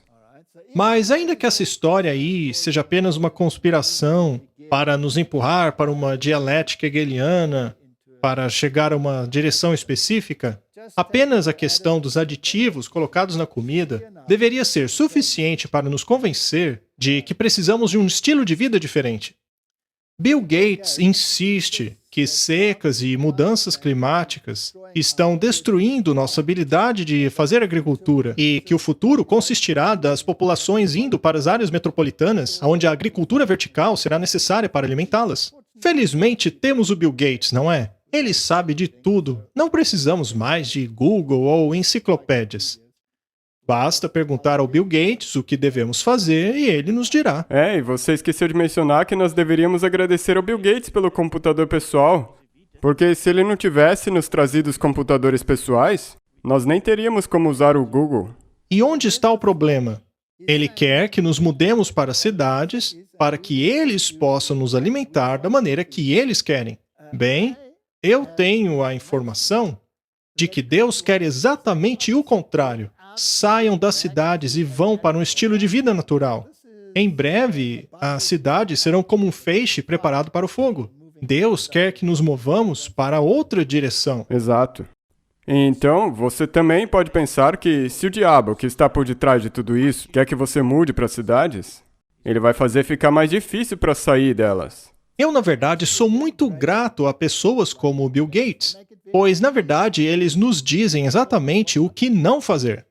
Mas ainda que essa história aí seja apenas uma conspiração para nos empurrar para uma dialética hegeliana, para chegar a uma direção específica, apenas a questão dos aditivos colocados na comida deveria ser suficiente para nos convencer de que precisamos de um estilo de vida diferente. Bill Gates insiste que secas e mudanças climáticas estão destruindo nossa habilidade de fazer agricultura e que o futuro consistirá das populações indo para as áreas metropolitanas, onde a agricultura vertical será necessária para alimentá-las. Felizmente temos o Bill Gates, não é? Ele sabe de tudo. Não precisamos mais de Google ou enciclopédias. Basta perguntar ao Bill Gates o que devemos fazer e ele nos dirá. E você esqueceu de mencionar que nós deveríamos agradecer ao Bill Gates pelo computador pessoal. Porque se ele não tivesse nos trazido os computadores pessoais, nós nem teríamos como usar o Google. E onde está o problema? Ele quer que nos mudemos para cidades para que eles possam nos alimentar da maneira que eles querem. Bem, eu tenho a informação de que Deus quer exatamente o contrário. Saiam das cidades e vão para um estilo de vida natural. Em breve, as cidades serão como um feixe preparado para o fogo. Deus quer que nos movamos para outra direção. Exato. Então, você também pode pensar que se o diabo, que está por detrás de tudo isso, quer que você mude para as cidades, ele vai fazer ficar mais difícil para sair delas. Eu, na verdade, sou muito grato a pessoas como o Bill Gates, pois, na verdade, eles nos dizem exatamente o que não fazer.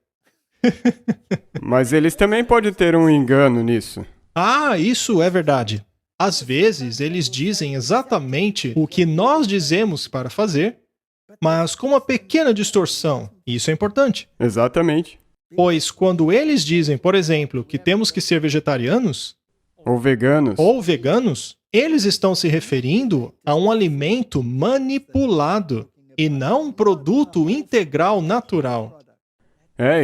Mas eles também podem ter um engano nisso. Ah, isso é verdade. Às vezes, eles dizem exatamente o que nós dizemos para fazer, mas com uma pequena distorção. Isso é importante. Exatamente. Pois quando eles dizem, por exemplo, que temos que ser vegetarianos Ou veganos. ou veganos, eles estão se referindo a um alimento manipulado e não um produto integral natural.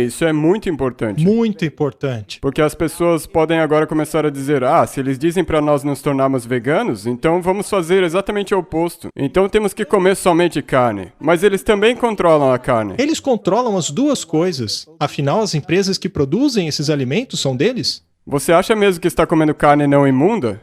Isso é muito importante. Muito importante. Porque as pessoas podem agora começar a dizer, se eles dizem para nós nos tornarmos veganos, então vamos fazer exatamente o oposto. Então temos que comer somente carne. Mas eles também controlam a carne. Eles controlam as duas coisas. Afinal, as empresas que produzem esses alimentos são deles. Você acha mesmo que está comendo carne não imunda?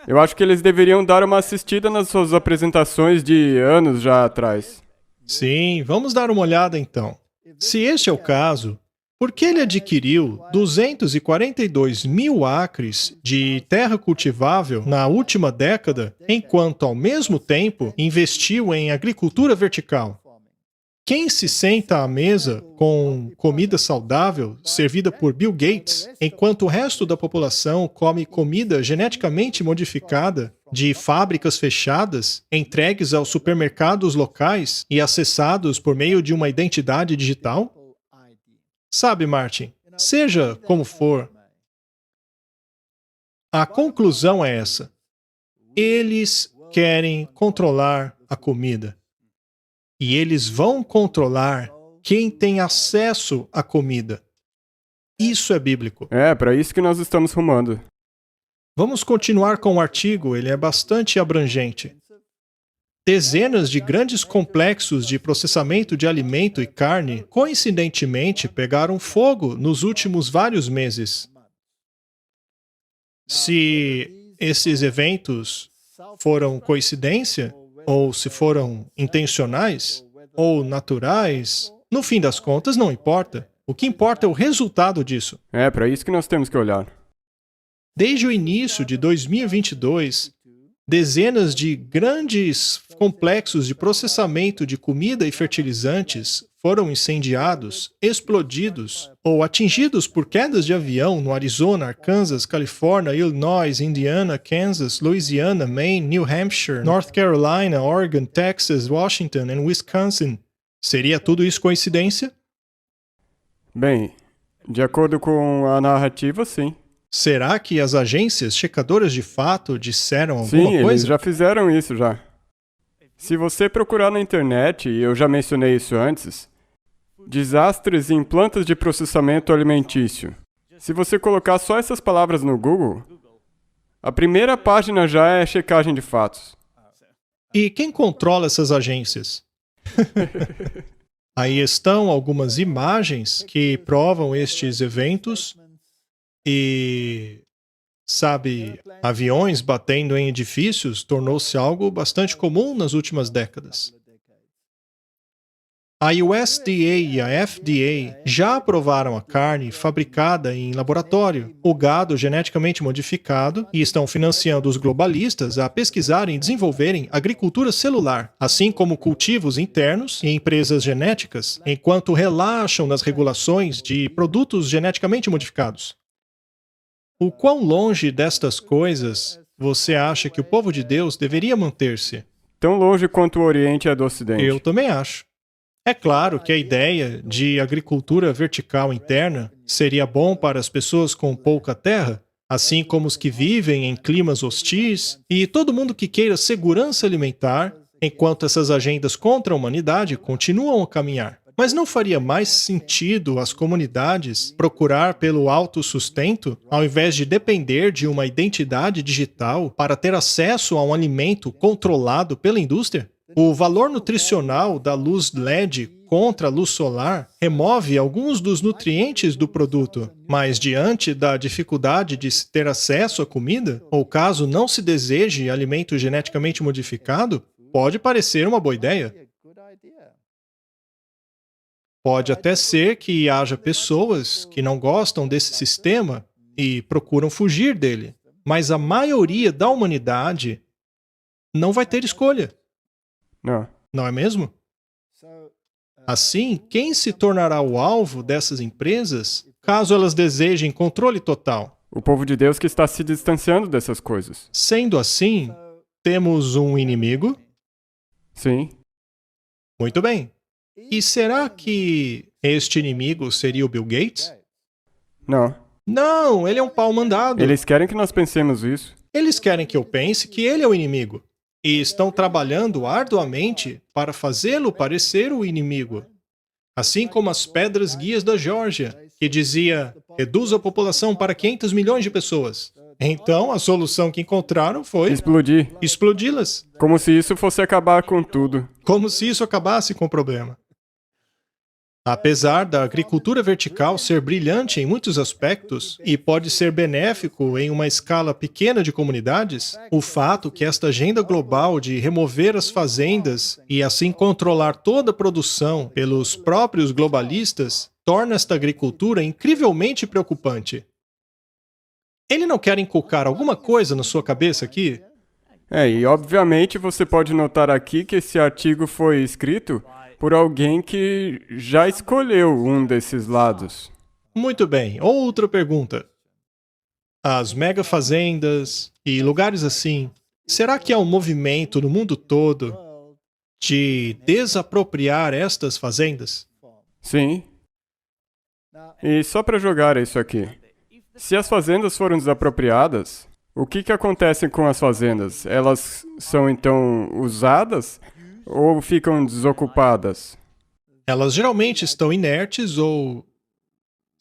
Eu acho que eles deveriam dar uma assistida nas suas apresentações de anos já atrás. Sim, vamos dar uma olhada então. Se este é o caso, por que ele adquiriu 242 mil acres de terra cultivável na última década, enquanto ao mesmo tempo investiu em agricultura vertical? Quem se senta à mesa com comida saudável servida por Bill Gates, enquanto o resto da população come comida geneticamente modificada de fábricas fechadas, entregues aos supermercados locais e acessados por meio de uma identidade digital? Sabe, Martin, seja como for, a conclusão é essa. Eles querem controlar a comida. E eles vão controlar quem tem acesso à comida. Isso é bíblico. É, para isso que nós estamos rumando. Vamos continuar com o artigo, ele é bastante abrangente. Dezenas de grandes complexos de processamento de alimento e carne, coincidentemente, pegaram fogo nos últimos vários meses. Se esses eventos foram coincidência, ou se foram intencionais, ou naturais, no fim das contas não importa. O que importa é o resultado disso. É, para isso que nós temos que olhar. Desde o início de 2022, dezenas de grandes complexos de processamento de comida e fertilizantes foram incendiados, explodidos ou atingidos por quedas de avião no Arizona, Arkansas, Califórnia, Illinois, Indiana, Kansas, Louisiana, Maine, New Hampshire, North Carolina, Oregon, Texas, Washington e Wisconsin. Seria tudo isso coincidência? Bem, de acordo com a narrativa, sim. Será que as agências checadoras de fato disseram alguma Sim, coisa? eles já fizeram isso já. Se você procurar na internet, e eu já mencionei isso antes, desastres em plantas de processamento alimentício. Se você colocar só essas palavras no Google, a primeira página já é checagem de fatos. E quem controla essas agências? Aí estão algumas imagens que provam estes eventos e, sabe, aviões batendo em edifícios tornou-se algo bastante comum nas últimas décadas. A USDA e a FDA já aprovaram a carne fabricada em laboratório, o gado geneticamente modificado, e estão financiando os globalistas a pesquisarem e desenvolverem agricultura celular, assim como cultivos internos e empresas genéticas, enquanto relaxam nas regulações de produtos geneticamente modificados. O quão longe destas coisas você acha que o povo de Deus deveria manter-se? Tão longe quanto o Oriente é do Ocidente. Eu também acho. É claro que a ideia de agricultura vertical interna seria bom para as pessoas com pouca terra, assim como os que vivem em climas hostis e todo mundo que queira segurança alimentar, enquanto essas agendas contra a humanidade continuam a caminhar. Mas não faria mais sentido as comunidades procurar pelo autossustento, ao invés de depender de uma identidade digital para ter acesso a um alimento controlado pela indústria? O valor nutricional da luz LED contra a luz solar remove alguns dos nutrientes do produto, mas diante da dificuldade de se ter acesso à comida, ou caso não se deseje alimento geneticamente modificado, pode parecer uma boa ideia. Pode até ser que haja pessoas que não gostam desse sistema e procuram fugir dele, mas a maioria da humanidade não vai ter escolha, Não. não é mesmo? Assim, quem se tornará o alvo dessas empresas, caso elas desejem controle total? O povo de Deus que está se distanciando dessas coisas. Sendo assim, temos um inimigo? Sim. Muito bem. E será que este inimigo seria o Bill Gates? Não. Não, ele é um pau mandado. Eles querem que nós pensemos isso. Eles querem que eu pense que ele é o inimigo. E estão trabalhando arduamente para fazê-lo parecer o inimigo. Assim como as pedras guias da Geórgia, que dizia, reduza a população para 500 milhões de pessoas. Então, a solução que encontraram foi Explodir. explodi-las. Como se isso fosse acabar com tudo. Como se isso acabasse com o problema. Apesar da agricultura vertical ser brilhante em muitos aspectos e pode ser benéfico em uma escala pequena de comunidades, o fato que esta agenda global de remover as fazendas e assim controlar toda a produção pelos próprios globalistas torna esta agricultura incrivelmente preocupante. Ele não quer inculcar alguma coisa na sua cabeça aqui? E obviamente você pode notar aqui que esse artigo foi escrito por alguém que já escolheu um desses lados. Muito bem. Outra pergunta. As mega fazendas e lugares assim, será que há um movimento no mundo todo de desapropriar estas fazendas? Sim. E só para jogar isso aqui. Se as fazendas foram desapropriadas, o que acontece com as fazendas? Elas são então usadas ou ficam desocupadas? Elas geralmente estão inertes ou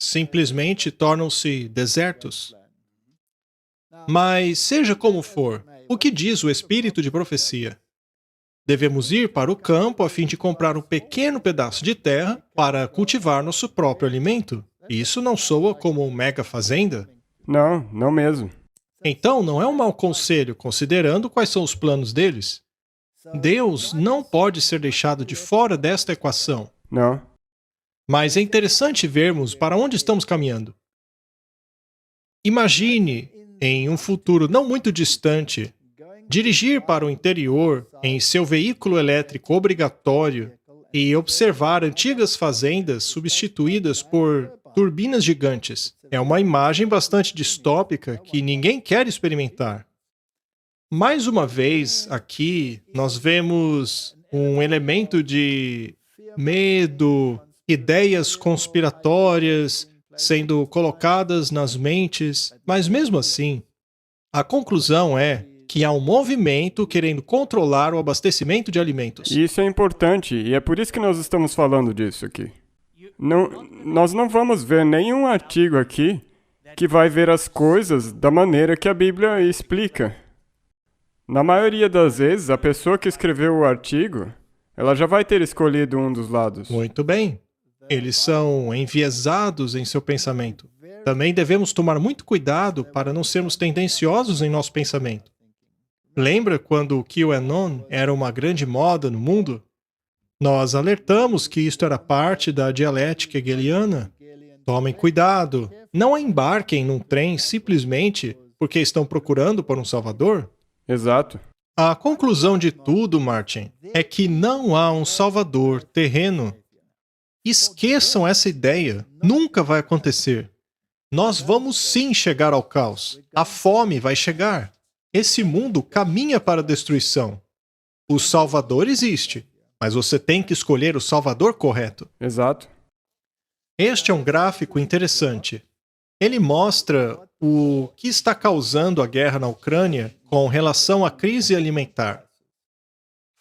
simplesmente tornam-se desertos. Mas, seja como for, o que diz o espírito de profecia? Devemos ir para o campo a fim de comprar um pequeno pedaço de terra para cultivar nosso próprio alimento. Isso não soa como uma mega fazenda? Não, não mesmo. Então, não é um mau conselho, considerando quais são os planos deles. Deus não pode ser deixado de fora desta equação. Não. Mas é interessante vermos para onde estamos caminhando. Imagine, em um futuro não muito distante, dirigir para o interior em seu veículo elétrico obrigatório e observar antigas fazendas substituídas por turbinas gigantes. É uma imagem bastante distópica que ninguém quer experimentar. Mais uma vez, aqui, nós vemos um elemento de medo, ideias conspiratórias sendo colocadas nas mentes, mas mesmo assim, a conclusão é que há um movimento querendo controlar o abastecimento de alimentos. E isso é importante, e é por isso que nós estamos falando disso aqui. Nós não vamos ver nenhum artigo aqui que vai ver as coisas da maneira que a Bíblia explica. Na maioria das vezes, a pessoa que escreveu o artigo, ela já vai ter escolhido um dos lados. Muito bem. Eles são enviesados em seu pensamento. Também devemos tomar muito cuidado para não sermos tendenciosos em nosso pensamento. Lembra quando o QAnon era uma grande moda no mundo? Nós alertamos que isto era parte da dialética hegeliana. Tomem cuidado. Não embarquem num trem simplesmente porque estão procurando por um salvador. Exato. A conclusão de tudo, Martin, é que não há um salvador terreno. Esqueçam essa ideia. Nunca vai acontecer. Nós vamos sim chegar ao caos. A fome vai chegar. Esse mundo caminha para a destruição. O Salvador existe, mas você tem que escolher o Salvador correto. Exato. Este é um gráfico interessante. Ele mostra o que está causando a guerra na Ucrânia com relação à crise alimentar.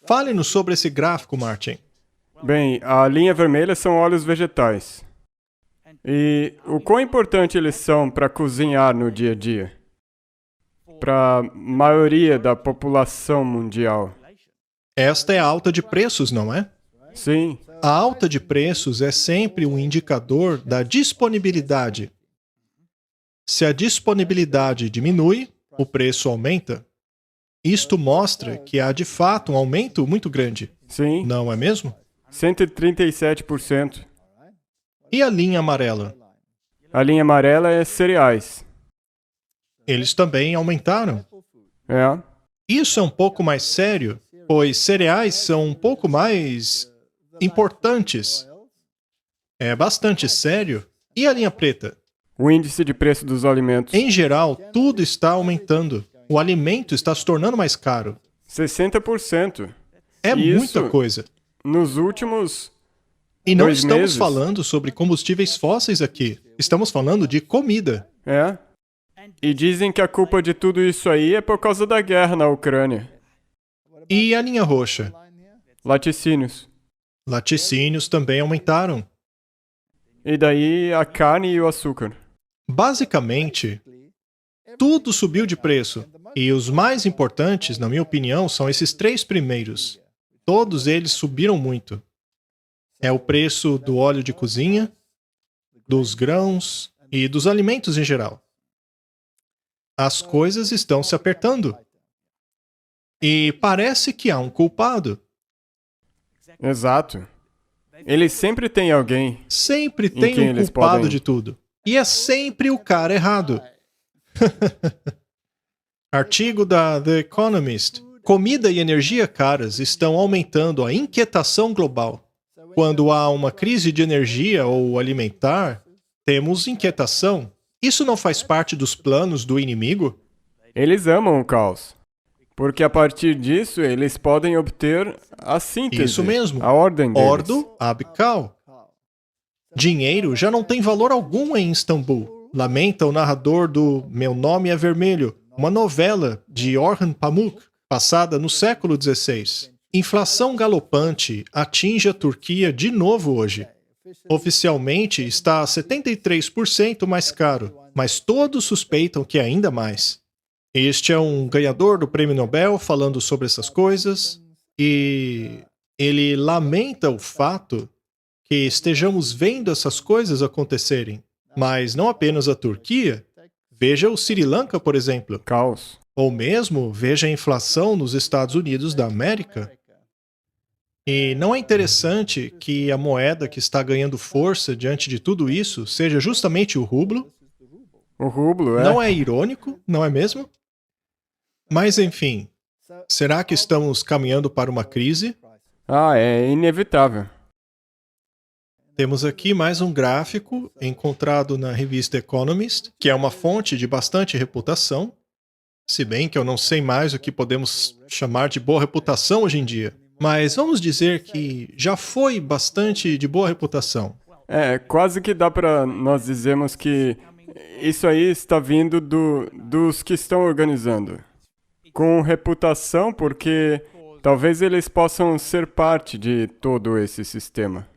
Fale-nos sobre esse gráfico, Martin. Bem, a linha vermelha são óleos vegetais. E o quão importante eles são para cozinhar no dia a dia? Para a maioria da população mundial. Esta é a alta de preços, não é? Sim, A alta de preços é sempre um indicador da disponibilidade. Se a disponibilidade diminui, o preço aumenta. Isto mostra que há de fato um aumento muito grande, sim, não é mesmo? 137%. E a linha amarela? A linha amarela é cereais. Eles também aumentaram. É. Isso é um pouco mais sério, pois cereais são um pouco mais importantes. É bastante sério. E a linha preta? O índice de preço dos alimentos. Em geral, tudo está aumentando. O alimento está se tornando mais caro. 60%. É Isso muita coisa. nos últimos E não 2 estamos meses. falando sobre combustíveis fósseis aqui. Estamos falando de comida. É. E dizem que a culpa de tudo isso aí é por causa da guerra na Ucrânia. E a linha roxa? Laticínios. Laticínios também aumentaram. E daí a carne e o açúcar. Basicamente, tudo subiu de preço. E os mais importantes, na minha opinião, são esses 3 primeiros. Todos eles subiram muito. É o preço do óleo de cozinha, dos grãos e dos alimentos em geral. As coisas estão se apertando. E parece que há um culpado. Exato. Eles sempre têm alguém. Sempre tem quem um eles culpado podem- de tudo. E é sempre o cara errado. Artigo da The Economist. Comida e energia caras estão aumentando a inquietação global. Quando há uma crise de energia ou alimentar, temos inquietação. Isso não faz parte dos planos do inimigo? Eles amam o caos. Porque a partir disso eles podem obter a síntese. Isso mesmo. A ordem deles. Ordo ab cal. Dinheiro já não tem valor algum em Istambul. Lamenta o narrador do Meu Nome é Vermelho, uma novela de Orhan Pamuk, passada no século XVI. Inflação galopante atinge a Turquia de novo hoje. Oficialmente está 73% mais caro, mas todos suspeitam que é ainda mais. Este é um ganhador do Prêmio Nobel falando sobre essas coisas e ele lamenta o fato que estejamos vendo essas coisas acontecerem. Mas não apenas a Turquia. Veja o Sri Lanka, por exemplo. Caos. Ou mesmo veja a inflação nos Estados Unidos da América. E não é interessante que a moeda que está ganhando força diante de tudo isso seja justamente o rublo? O rublo, Não é irônico, não é mesmo? Mas enfim, será que estamos caminhando para uma crise? Ah, é inevitável. Temos aqui mais um gráfico encontrado na revista Economist, que é uma fonte de bastante reputação, se bem que eu não sei mais o que podemos chamar de boa reputação hoje em dia. Mas vamos dizer que já foi bastante de boa reputação. É, quase que dá pra nós dizermos que isso aí está vindo dos que estão organizando. Com reputação, porque talvez eles possam ser parte de todo esse sistema.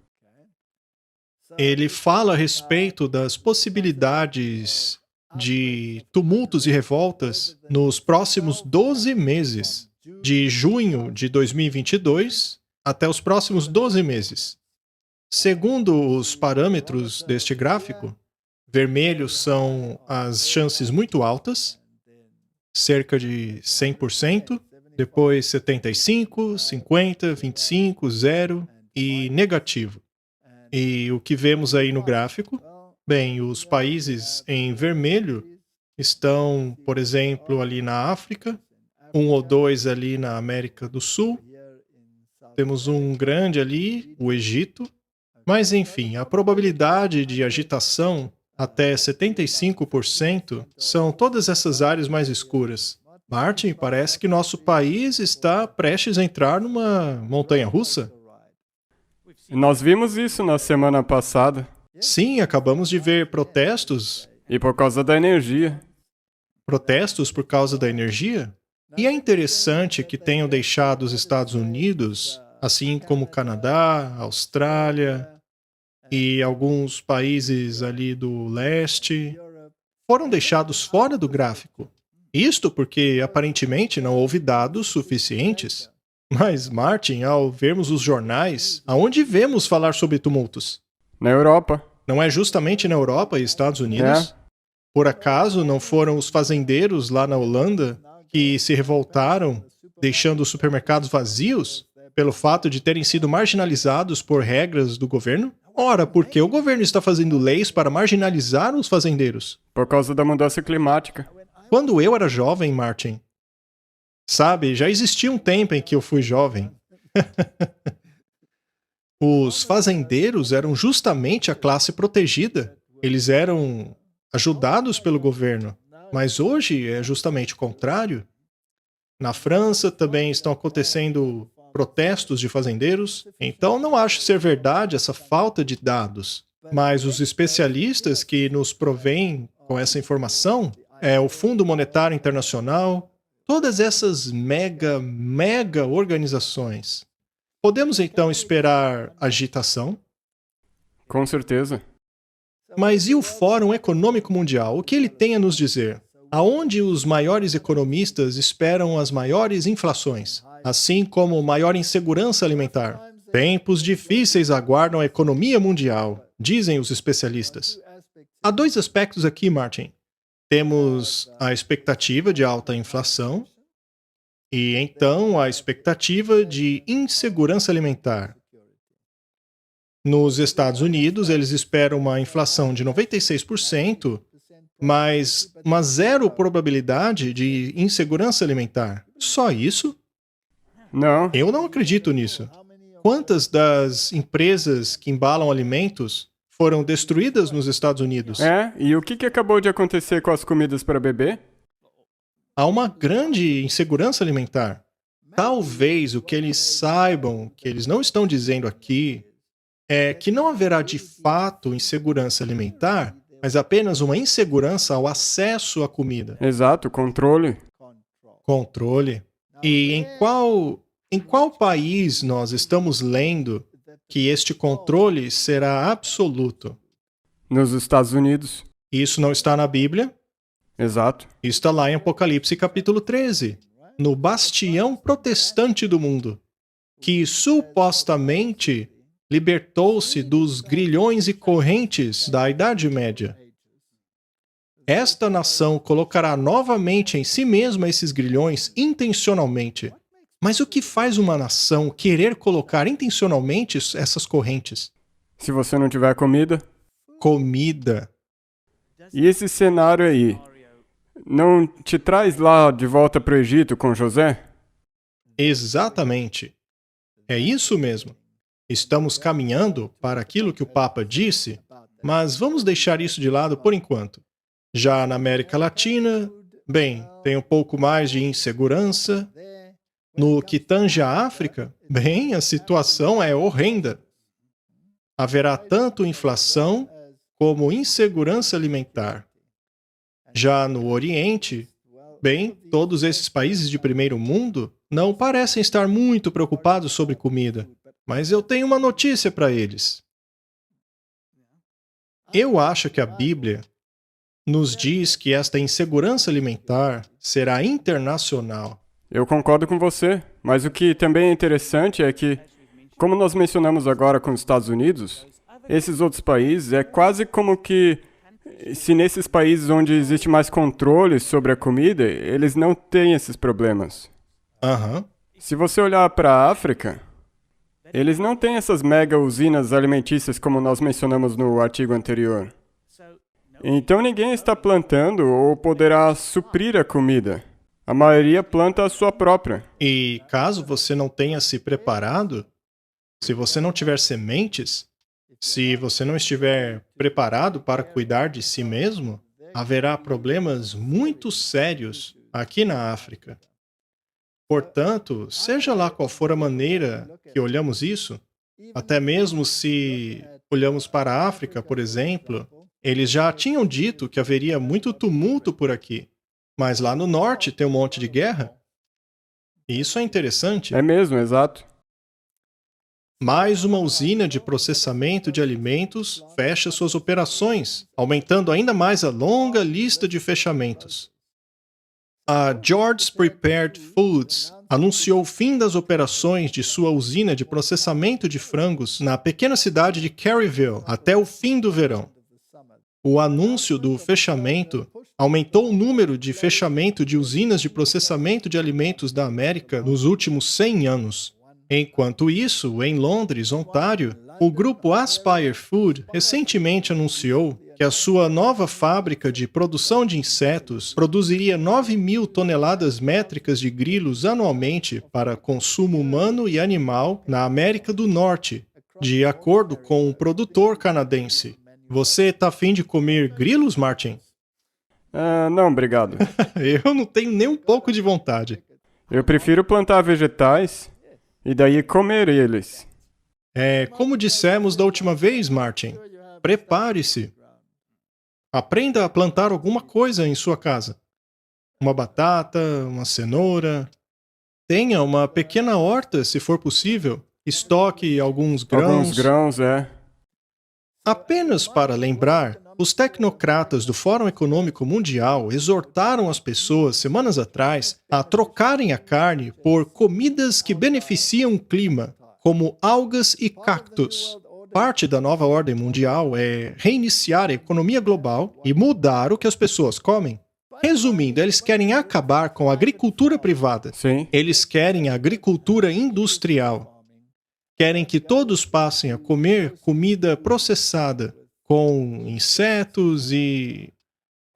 Ele fala a respeito das possibilidades de tumultos e revoltas nos próximos 12 meses, de junho de 2022 até os próximos 12 meses. Segundo os parâmetros deste gráfico, vermelhos são as chances muito altas, cerca de 100%, depois 75, 50, 25, 0 e negativo. E o que vemos aí no gráfico? Bem, os países em vermelho estão, por exemplo, ali na África, 1 ou 2 ali na América do Sul. Temos um grande ali, o Egito. Mas, enfim, a probabilidade de agitação até 75% são todas essas áreas mais escuras. Martin, parece que nosso país está prestes a entrar numa montanha-russa. Nós vimos isso na semana passada. Sim, acabamos de ver protestos. E por causa da energia. Protestos por causa da energia? E é interessante que tenham deixado os Estados Unidos, assim como o Canadá, a Austrália e alguns países ali do leste, foram deixados fora do gráfico. Isto porque, aparentemente, não houve dados suficientes. Mas, Martin, ao vermos os jornais, aonde vemos falar sobre tumultos? Na Europa. Não é justamente na Europa e Estados Unidos? Por acaso não foram os fazendeiros lá na Holanda que se revoltaram, deixando os supermercados vazios pelo fato de terem sido marginalizados por regras do governo? Ora, por que o governo está fazendo leis para marginalizar os fazendeiros? Por causa da mudança climática. Quando eu era jovem, Martin, Sabe, já existia um tempo em que eu fui jovem. Os fazendeiros eram justamente a classe protegida. Eles eram ajudados pelo governo. Mas hoje é justamente o contrário. Na França também estão acontecendo protestos de fazendeiros. Então não acho ser verdade essa falta de dados. Mas os especialistas que nos provêm com essa informação é o Fundo Monetário Internacional, todas essas mega organizações. Podemos então esperar agitação? Com certeza. Mas e o Fórum Econômico Mundial? O que ele tem a nos dizer? Aonde os maiores economistas esperam as maiores inflações, assim como maior insegurança alimentar? Tempos difíceis aguardam a economia mundial, dizem os especialistas. Há dois aspectos aqui, Martin. Temos a expectativa de alta inflação e, então, a expectativa de insegurança alimentar. Nos Estados Unidos, eles esperam uma inflação de 96%, mas uma zero probabilidade de insegurança alimentar. Só isso? Não. Eu não acredito nisso. Quantas das empresas que embalam alimentos foram destruídas nos Estados Unidos? E o que acabou de acontecer com as comidas para bebê? Há uma grande insegurança alimentar. Talvez o que eles saibam, que eles não estão dizendo aqui, é que não haverá de fato insegurança alimentar, mas apenas uma insegurança ao acesso à comida. Exato, controle. Controle. E em qual país nós estamos lendo que este controle será absoluto? Nos Estados Unidos. Isso não está na Bíblia? Exato. Está lá em Apocalipse capítulo 13, no bastião protestante do mundo, que supostamente libertou-se dos grilhões e correntes da Idade Média. Esta nação colocará novamente em si mesma esses grilhões intencionalmente. Mas o que faz uma nação querer colocar intencionalmente essas correntes? Se você não tiver comida. Comida. E esse cenário aí, não te traz lá de volta para o Egito com José? Exatamente. É isso mesmo. Estamos caminhando para aquilo que o Papa disse, mas vamos deixar isso de lado por enquanto. Já na América Latina, bem, tem um pouco mais de insegurança. No que tange à África, bem, a situação é horrenda. Haverá tanto inflação como insegurança alimentar. Já no Oriente, bem, todos esses países de primeiro mundo não parecem estar muito preocupados sobre comida, mas eu tenho uma notícia para eles. Eu acho que a Bíblia nos diz que esta insegurança alimentar será internacional. Eu concordo com você, mas o que também é interessante é que, como nós mencionamos agora com os Estados Unidos, esses outros países é quase como que, se nesses países onde existe mais controle sobre a comida, eles não têm esses problemas. Se você olhar para a África, eles não têm essas mega usinas alimentícias como nós mencionamos no artigo anterior. Então ninguém está plantando ou poderá suprir a comida. A maioria planta a sua própria. E caso você não tenha se preparado, se você não tiver sementes, se você não estiver preparado para cuidar de si mesmo, haverá problemas muito sérios aqui na África. Portanto, seja lá qual for a maneira que olhamos isso, até mesmo se olhamos para a África, por exemplo, eles já tinham dito que haveria muito tumulto por aqui. Mas lá no norte tem um monte de guerra. E isso é interessante. É mesmo, exato. Mais uma usina de processamento de alimentos fecha suas operações, aumentando ainda mais a longa lista de fechamentos. A George's Prepared Foods anunciou o fim das operações de sua usina de processamento de frangos na pequena cidade de Caryville até o fim do verão. O anúncio do fechamento aumentou o número de fechamento de usinas de processamento de alimentos da América nos últimos 100 anos. Enquanto isso, em Londres, Ontário, o grupo Aspire Food recentemente anunciou que a sua nova fábrica de produção de insetos produziria 9.000 toneladas métricas de grilos anualmente para consumo humano e animal na América do Norte, de acordo com um produtor canadense. Você está afim de comer grilos, Martin? Não, obrigado. Eu não tenho nem um pouco de vontade. Eu prefiro plantar vegetais e daí comer eles. Como dissemos da última vez, Martin, prepare-se. Aprenda a plantar alguma coisa em sua casa. Uma batata, uma cenoura. Tenha uma pequena horta, se for possível. Estoque alguns grãos. Alguns grãos, Apenas para lembrar, os tecnocratas do Fórum Econômico Mundial exortaram as pessoas, semanas atrás, a trocarem a carne por comidas que beneficiam o clima, como algas e cactos. Parte da nova ordem mundial é reiniciar a economia global e mudar o que as pessoas comem. Resumindo, eles querem acabar com a agricultura privada. Sim. Eles querem a agricultura industrial. Querem que todos passem a comer comida processada, com insetos e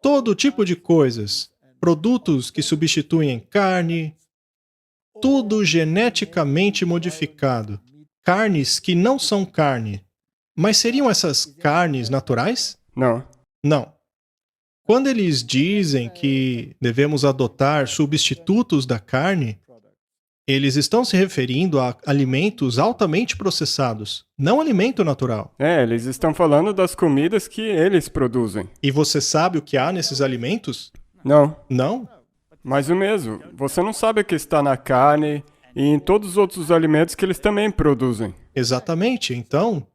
todo tipo de coisas. Produtos que substituem carne, tudo geneticamente modificado. Carnes que não são carne. Mas seriam essas carnes naturais? Não. Não. Quando eles dizem que devemos adotar substitutos da carne, eles estão se referindo a alimentos altamente processados, não alimento natural. Eles estão falando das comidas que eles produzem. E você sabe o que há nesses alimentos? Não. Não? Mas o mesmo, você não sabe o que está na carne e em todos os outros alimentos que eles também produzem. Exatamente. Então,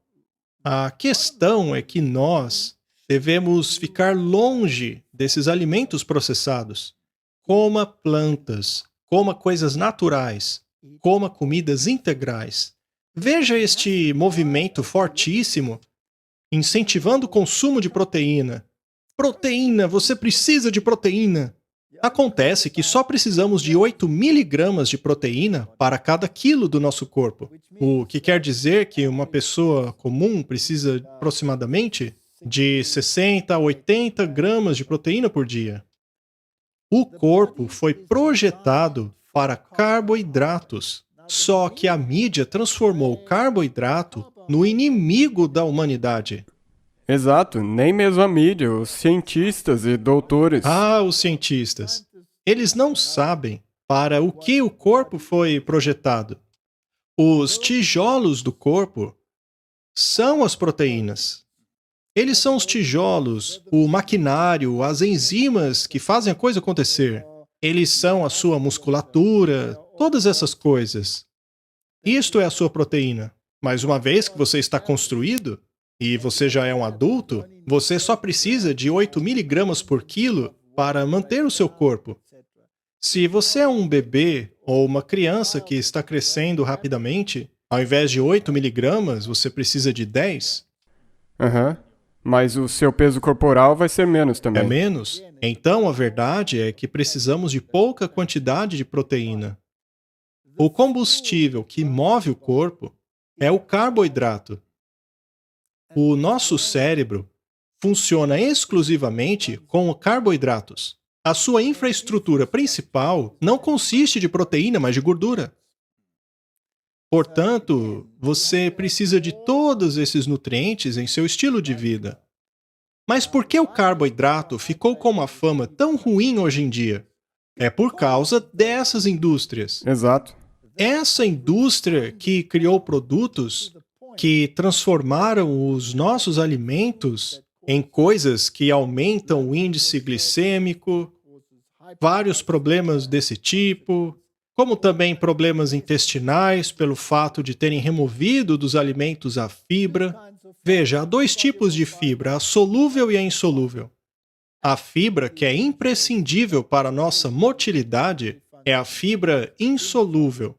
a questão é que nós devemos ficar longe desses alimentos processados. Coma plantas. Coma coisas naturais, coma comidas integrais. Veja este movimento fortíssimo, incentivando o consumo de proteína. Proteína, você precisa de proteína. Acontece que só precisamos de 8 miligramas de proteína para cada quilo do nosso corpo, o que quer dizer que uma pessoa comum precisa aproximadamente de 60 a 80 gramas de proteína por dia. O corpo foi projetado para carboidratos, só que a mídia transformou o carboidrato no inimigo da humanidade. Exato, nem mesmo a mídia, os cientistas e doutores. Os cientistas. Eles não sabem para o que o corpo foi projetado. Os tijolos do corpo são as proteínas. Eles são os tijolos, o maquinário, as enzimas que fazem a coisa acontecer. Eles são a sua musculatura, todas essas coisas. Isto é a sua proteína. Mas uma vez que você está construído, e você já é um adulto, você só precisa de 8 miligramas por quilo para manter o seu corpo. Se você é um bebê ou uma criança que está crescendo rapidamente, ao invés de 8 miligramas, você precisa de 10. Mas o seu peso corporal vai ser menos também. É menos? Então, a verdade é que precisamos de pouca quantidade de proteína. O combustível que move o corpo é o carboidrato. O nosso cérebro funciona exclusivamente com carboidratos. A sua infraestrutura principal não consiste de proteína, mas de gordura. Portanto, você precisa de todos esses nutrientes em seu estilo de vida. Mas por que o carboidrato ficou com uma fama tão ruim hoje em dia? É por causa dessas indústrias. Exato. Essa indústria que criou produtos que transformaram os nossos alimentos em coisas que aumentam o índice glicêmico, vários problemas desse tipo, como também problemas intestinais pelo fato de terem removido dos alimentos a fibra. Veja, há dois tipos de fibra, a solúvel e a insolúvel. A fibra que é imprescindível para a nossa motilidade é a fibra insolúvel.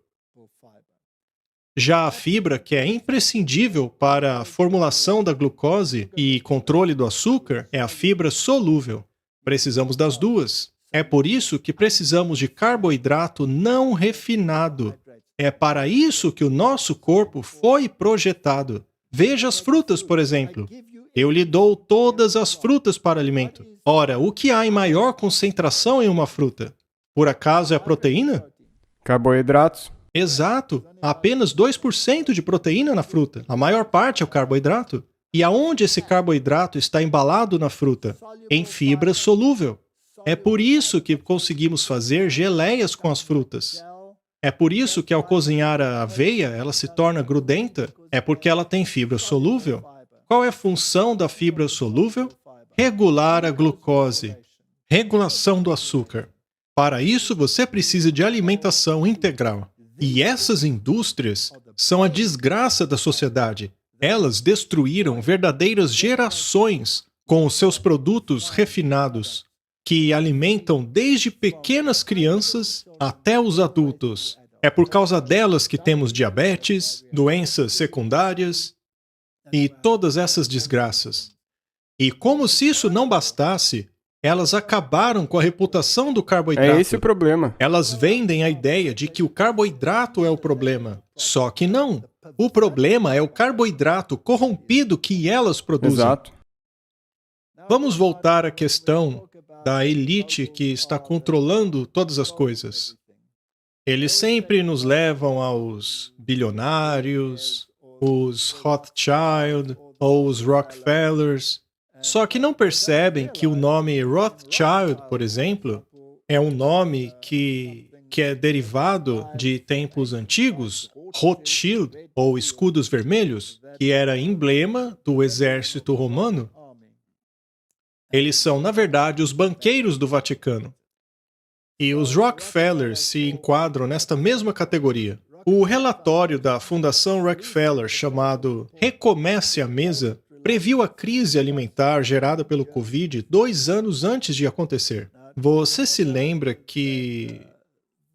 Já a fibra que é imprescindível para a formulação da glucose e controle do açúcar é a fibra solúvel. Precisamos das duas. É por isso que precisamos de carboidrato não refinado. É para isso que o nosso corpo foi projetado. Veja as frutas, por exemplo. Eu lhe dou todas as frutas para alimento. Ora, o que há em maior concentração em uma fruta? Por acaso é a proteína? Carboidratos. Exato. Há apenas 2% de proteína na fruta. A maior parte é o carboidrato. E aonde esse carboidrato está embalado na fruta? Em fibra solúvel. É por isso que conseguimos fazer geleias com as frutas. É por isso que ao cozinhar a aveia, ela se torna grudenta. É porque ela tem fibra solúvel. Qual é a função da fibra solúvel? Regular a glucose. Regulação do açúcar. Para isso, você precisa de alimentação integral. E essas indústrias são a desgraça da sociedade. Elas destruíram verdadeiras gerações com os seus produtos refinados, que alimentam desde pequenas crianças até os adultos. É por causa delas que temos diabetes, doenças secundárias e todas essas desgraças. E como se isso não bastasse, elas acabaram com a reputação do carboidrato. É esse o problema. Elas vendem a ideia de que o carboidrato é o problema. Só que não. O problema é o carboidrato corrompido que elas produzem. Exato. Vamos voltar à questão da elite que está controlando todas as coisas. Eles sempre nos levam aos bilionários, os Rothschild ou os Rockefellers. Só que não percebem que o nome Rothschild, por exemplo, é um nome que é derivado de tempos antigos, Rothschild, ou escudos vermelhos, que era emblema do exército romano. Eles são, na verdade, os banqueiros do Vaticano. E os Rockefellers se enquadram nesta mesma categoria. O relatório da Fundação Rockefeller, chamado Recomece a Mesa, previu a crise alimentar gerada pelo Covid 2 anos antes de acontecer. Você se lembra que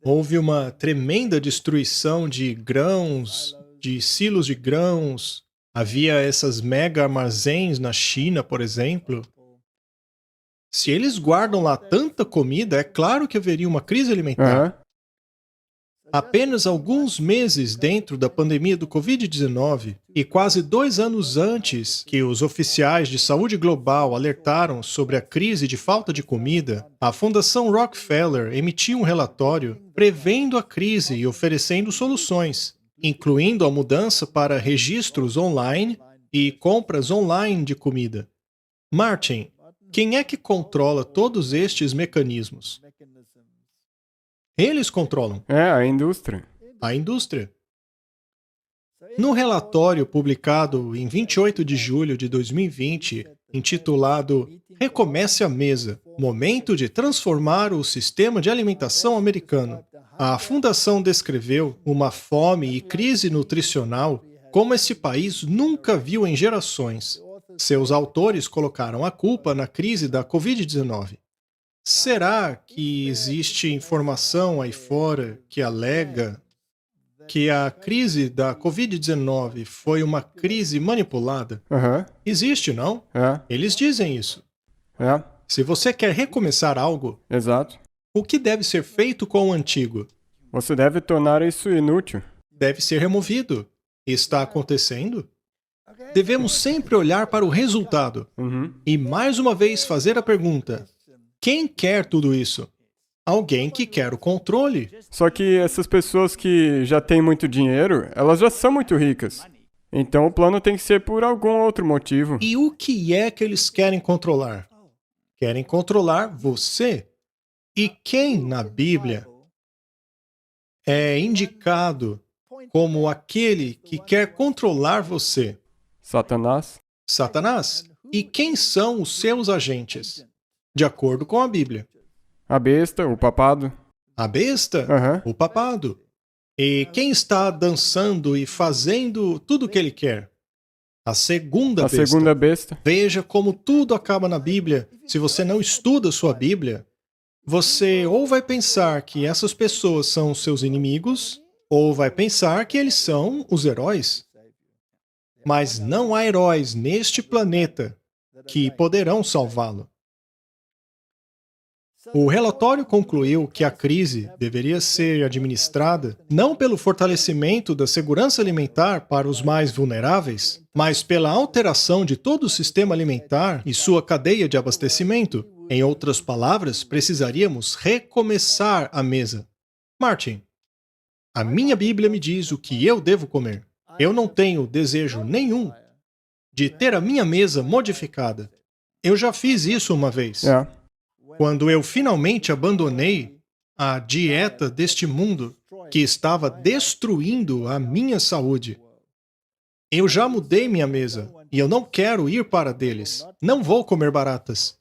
houve uma tremenda destruição de grãos, de silos de grãos? Havia essas mega armazéns na China, por exemplo. Se eles guardam lá tanta comida, é claro que haveria uma crise alimentar. Aham. Apenas alguns meses dentro da pandemia do Covid-19 e quase 2 anos antes que os oficiais de saúde global alertaram sobre a crise de falta de comida, a Fundação Rockefeller emitiu um relatório prevendo a crise e oferecendo soluções, incluindo a mudança para registros online e compras online de comida. Martin, quem é que controla todos estes mecanismos? Eles controlam É, a indústria. a indústria. No relatório publicado em 28 de julho de 2020, intitulado Recomece a Mesa, Momento de Transformar o Sistema de Alimentação Americano, a Fundação descreveu uma fome e crise nutricional como esse país nunca viu em gerações. Seus autores colocaram a culpa na crise da Covid-19. Será que existe informação aí fora que alega que a crise da Covid-19 foi uma crise manipulada? Aham. Existe, não? É. Eles dizem isso. É. Se você quer recomeçar algo, Exato. o que deve ser feito com o antigo? Você deve tornar isso inútil. Deve ser removido. Está acontecendo? Devemos sempre olhar para o resultado Uhum. e mais uma vez fazer a pergunta: quem quer tudo isso? Alguém que quer o controle. Só que essas pessoas que já têm muito dinheiro, elas já são muito ricas. Então o plano tem que ser por algum outro motivo. E o que é que eles querem controlar? Querem controlar você. E quem na Bíblia é indicado como aquele que quer controlar você? Satanás. Satanás. E quem são os seus agentes? De acordo com a Bíblia. A besta, o papado. A besta, Aham. o papado. E quem está dançando e fazendo tudo o que ele quer? A segunda A besta. segunda besta. Veja como tudo acaba na Bíblia. Se você não estuda sua Bíblia, você ou vai pensar que essas pessoas são seus inimigos, ou vai pensar que eles são os heróis. Mas não há heróis neste planeta que poderão salvá-lo. O relatório concluiu que a crise deveria ser administrada não pelo fortalecimento da segurança alimentar para os mais vulneráveis, mas pela alteração de todo o sistema alimentar e sua cadeia de abastecimento. Em outras palavras, precisaríamos recomeçar a mesa. Martin, a minha Bíblia me diz o que eu devo comer. Eu não tenho desejo nenhum de ter a minha mesa modificada. Eu já fiz isso uma vez. Quando eu finalmente abandonei a dieta deste mundo que estava destruindo a minha saúde. Eu já mudei minha mesa e eu não quero ir para deles. Não vou comer baratas.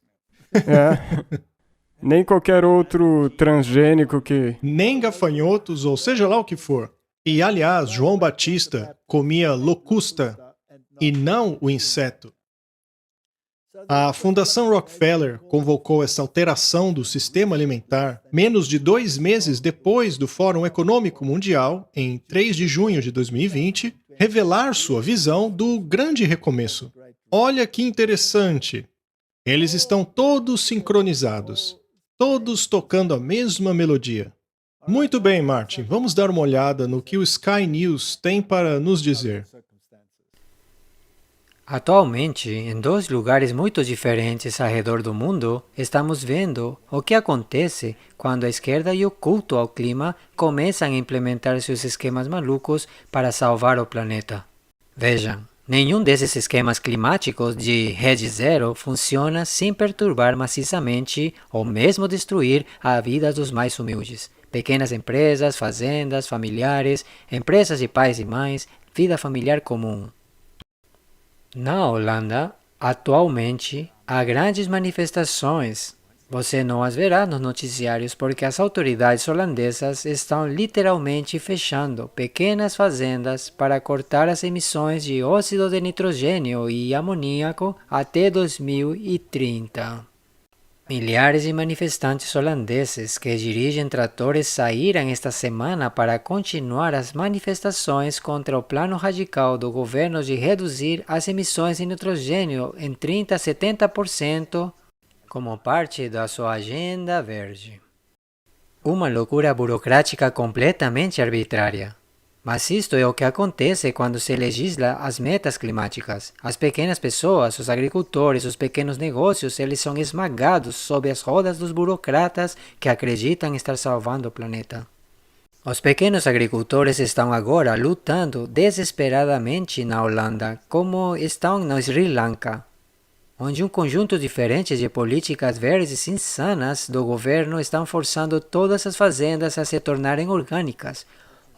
Nem qualquer outro transgênico que... Nem gafanhotos ou seja lá o que for. E, aliás, João Batista comia locusta e não o inseto. A Fundação Rockefeller convocou essa alteração do sistema alimentar menos de 2 meses depois do Fórum Econômico Mundial, em 3 de junho de 2020, revelar sua visão do grande recomeço. Olha que interessante! Eles estão todos sincronizados, todos tocando a mesma melodia. Muito bem, Martin, vamos dar uma olhada no que o Sky News tem para nos dizer. Atualmente, em 2 lugares muito diferentes ao redor do mundo, estamos vendo o que acontece quando a esquerda e o culto ao clima começam a implementar seus esquemas malucos para salvar o planeta. Vejam, nenhum desses esquemas climáticos de rede zero funciona sem perturbar maciçamente ou mesmo destruir a vida dos mais humildes. Pequenas empresas, fazendas, familiares, empresas de pais e mães, vida familiar comum. Na Holanda, atualmente, há grandes manifestações. Você não as verá nos noticiários porque as autoridades holandesas estão literalmente fechando pequenas fazendas para cortar as emissões de óxido de nitrogênio e amoníaco até 2030. Milhares de manifestantes holandeses que dirigem tratores saíram esta semana para continuar as manifestações contra o plano radical do governo de reduzir as emissões de nitrogênio em 30% a 70% como parte da sua agenda verde. Uma loucura burocrática completamente arbitrária. Mas isto é o que acontece quando se legisla as metas climáticas. As pequenas pessoas, os agricultores, os pequenos negócios, eles são esmagados sob as rodas dos burocratas que acreditam estar salvando o planeta. Os pequenos agricultores estão agora lutando desesperadamente na Holanda, como estão no Sri Lanka, onde um conjunto diferente de políticas verdes insanas do governo estão forçando todas as fazendas a se tornarem orgânicas,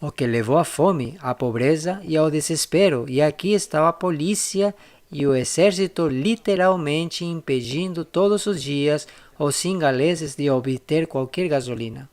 o que levou à fome, à pobreza e ao desespero. E aqui está a polícia e o exército literalmente impedindo todos os dias os singaleses de obter qualquer gasolina.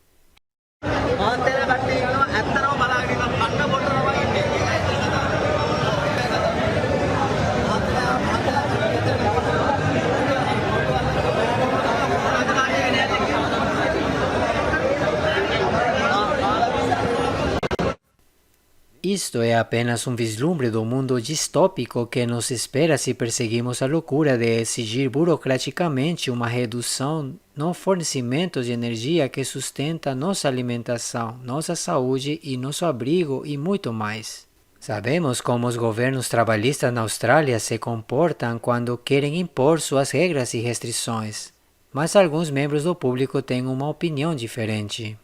Isto é apenas um vislumbre do mundo distópico que nos espera se perseguimos a loucura de exigir burocraticamente uma redução no fornecimento de energia que sustenta nossa alimentação, nossa saúde e nosso abrigo e muito mais. Sabemos como os governos trabalhistas na Austrália se comportam quando querem impor suas regras e restrições, mas alguns membros do público têm uma opinião diferente.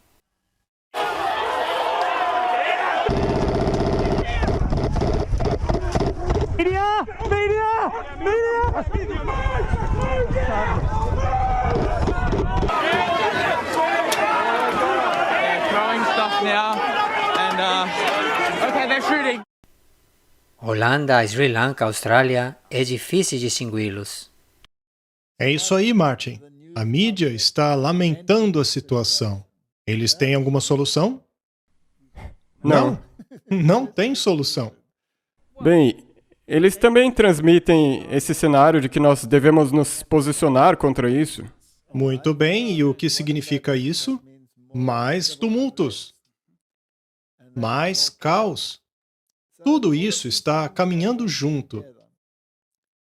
Holanda, Sri Lanka, Austrália, é difícil distingui-los. É isso aí, Martin. A mídia está lamentando a situação. Eles têm alguma solução? Não. Não tem solução. Bem, eles também transmitem esse cenário de que nós devemos nos posicionar contra isso. Muito bem, e o que significa isso? Mais tumultos. Mais caos. Tudo isso está caminhando junto.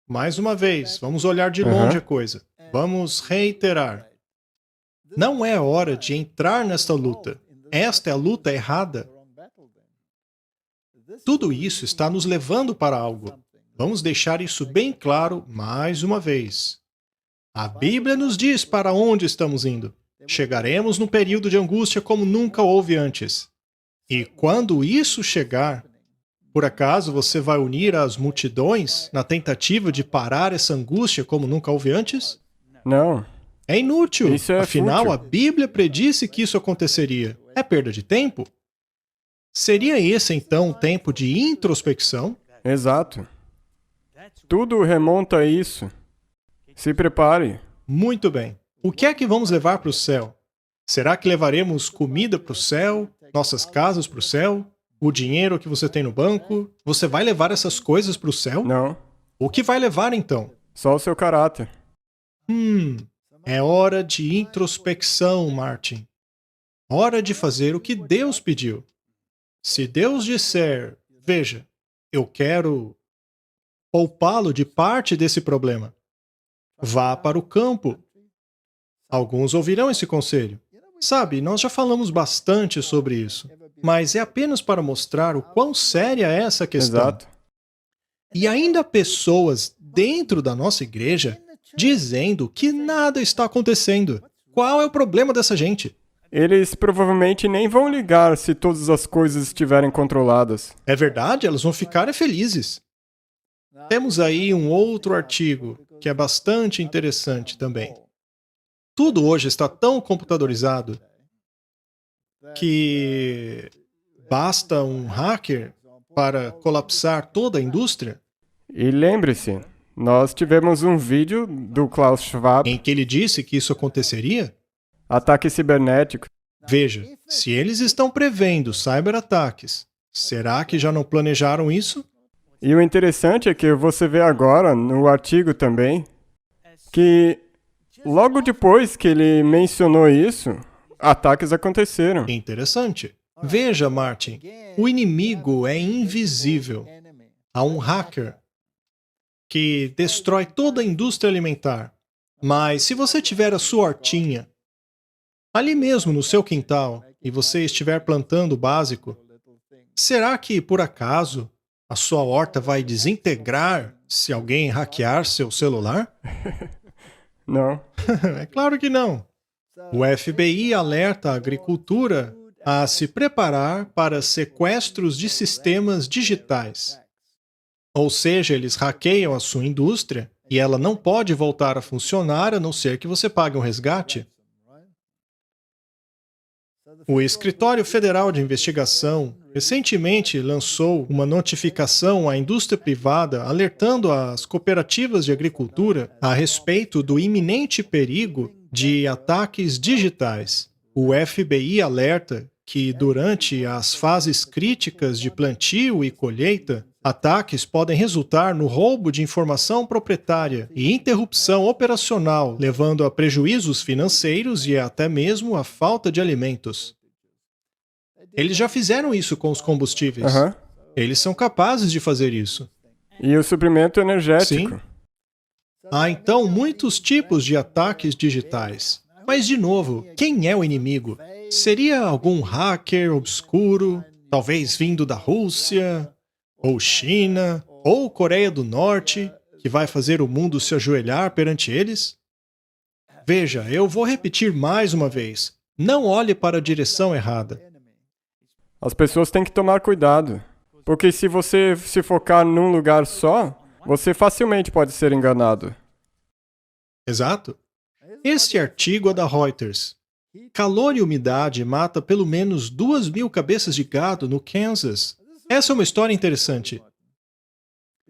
Mais uma vez, vamos olhar de longe a coisa. Vamos reiterar. Não é hora de entrar nesta luta. Esta é a luta errada. Tudo isso está nos levando para algo. Vamos deixar isso bem claro mais uma vez. A Bíblia nos diz para onde estamos indo. Chegaremos num período de angústia como nunca houve antes. E quando isso chegar, por acaso você vai unir as multidões na tentativa de parar essa angústia como nunca houve antes? Não. É inútil. Isso é Afinal, fútil. a Bíblia predisse que isso aconteceria. É perda de tempo? Seria esse, então, um tempo de introspecção? Exato. Tudo remonta a isso. Se prepare. Muito bem. O que é que vamos levar para o céu? Será que levaremos comida para o céu? Nossas casas para o céu? O dinheiro que você tem no banco? Você vai levar essas coisas para o céu? Não. O que vai levar, então? Só o seu caráter. É hora de introspecção, Martin. Hora de fazer o que Deus pediu. Se Deus disser, veja, eu quero poupá-lo de parte desse problema, vá para o campo. Alguns ouvirão esse conselho. Sabe, nós já falamos bastante sobre isso, mas é apenas para mostrar o quão séria é essa questão. Exato. E ainda há pessoas dentro da nossa igreja dizendo que nada está acontecendo. Qual é o problema dessa gente? Eles provavelmente nem vão ligar se todas as coisas estiverem controladas. É verdade, elas vão ficar felizes. Temos aí um outro artigo que é bastante interessante também. Tudo hoje está tão computadorizado que basta um hacker para colapsar toda a indústria, E lembre-se, nós tivemos um vídeo do Klaus Schwab, em que ele disse que isso aconteceria. ataque cibernético. Veja, se eles estão prevendo cyberataques, será que já não planejaram isso? E o interessante é que você vê agora, no artigo também, que logo depois que ele mencionou isso, ataques aconteceram. Interessante. Veja, Martin, o inimigo é invisível. Há um hacker que destrói toda a indústria alimentar. Mas se você tiver a sua hortinha ali mesmo no seu quintal e você estiver plantando o básico, será que, por acaso, a sua horta vai desintegrar se alguém hackear seu celular? Não. É claro que não. O FBI alerta a agricultura a se preparar para sequestros de sistemas digitais. Ou seja, eles hackeiam a sua indústria e ela não pode voltar a funcionar a não ser que você pague um resgate. O Escritório Federal de Investigação recentemente lançou uma notificação à indústria privada alertando as cooperativas de agricultura a respeito do iminente perigo de ataques digitais. O FBI alerta que, durante as fases críticas de plantio e colheita, ataques podem resultar no roubo de informação proprietária e interrupção operacional, levando a prejuízos financeiros e até mesmo a falta de alimentos. Eles já fizeram isso com os combustíveis. Aham. Eles são capazes de fazer isso. E o suprimento energético. Sim. Há então muitos tipos de ataques digitais. Mas, de novo, quem é o inimigo? Seria algum hacker obscuro, talvez vindo da Rússia, ou China, ou Coreia do Norte, que vai fazer o mundo se ajoelhar perante eles? Veja, eu vou repetir mais uma vez. Não olhe para a direção errada. As pessoas têm que tomar cuidado. Porque se você se focar num lugar só, você facilmente pode ser enganado. Exato. Este artigo é da Reuters. Calor e umidade mata pelo menos 2.000 cabeças de gado no Kansas. Essa é uma história interessante.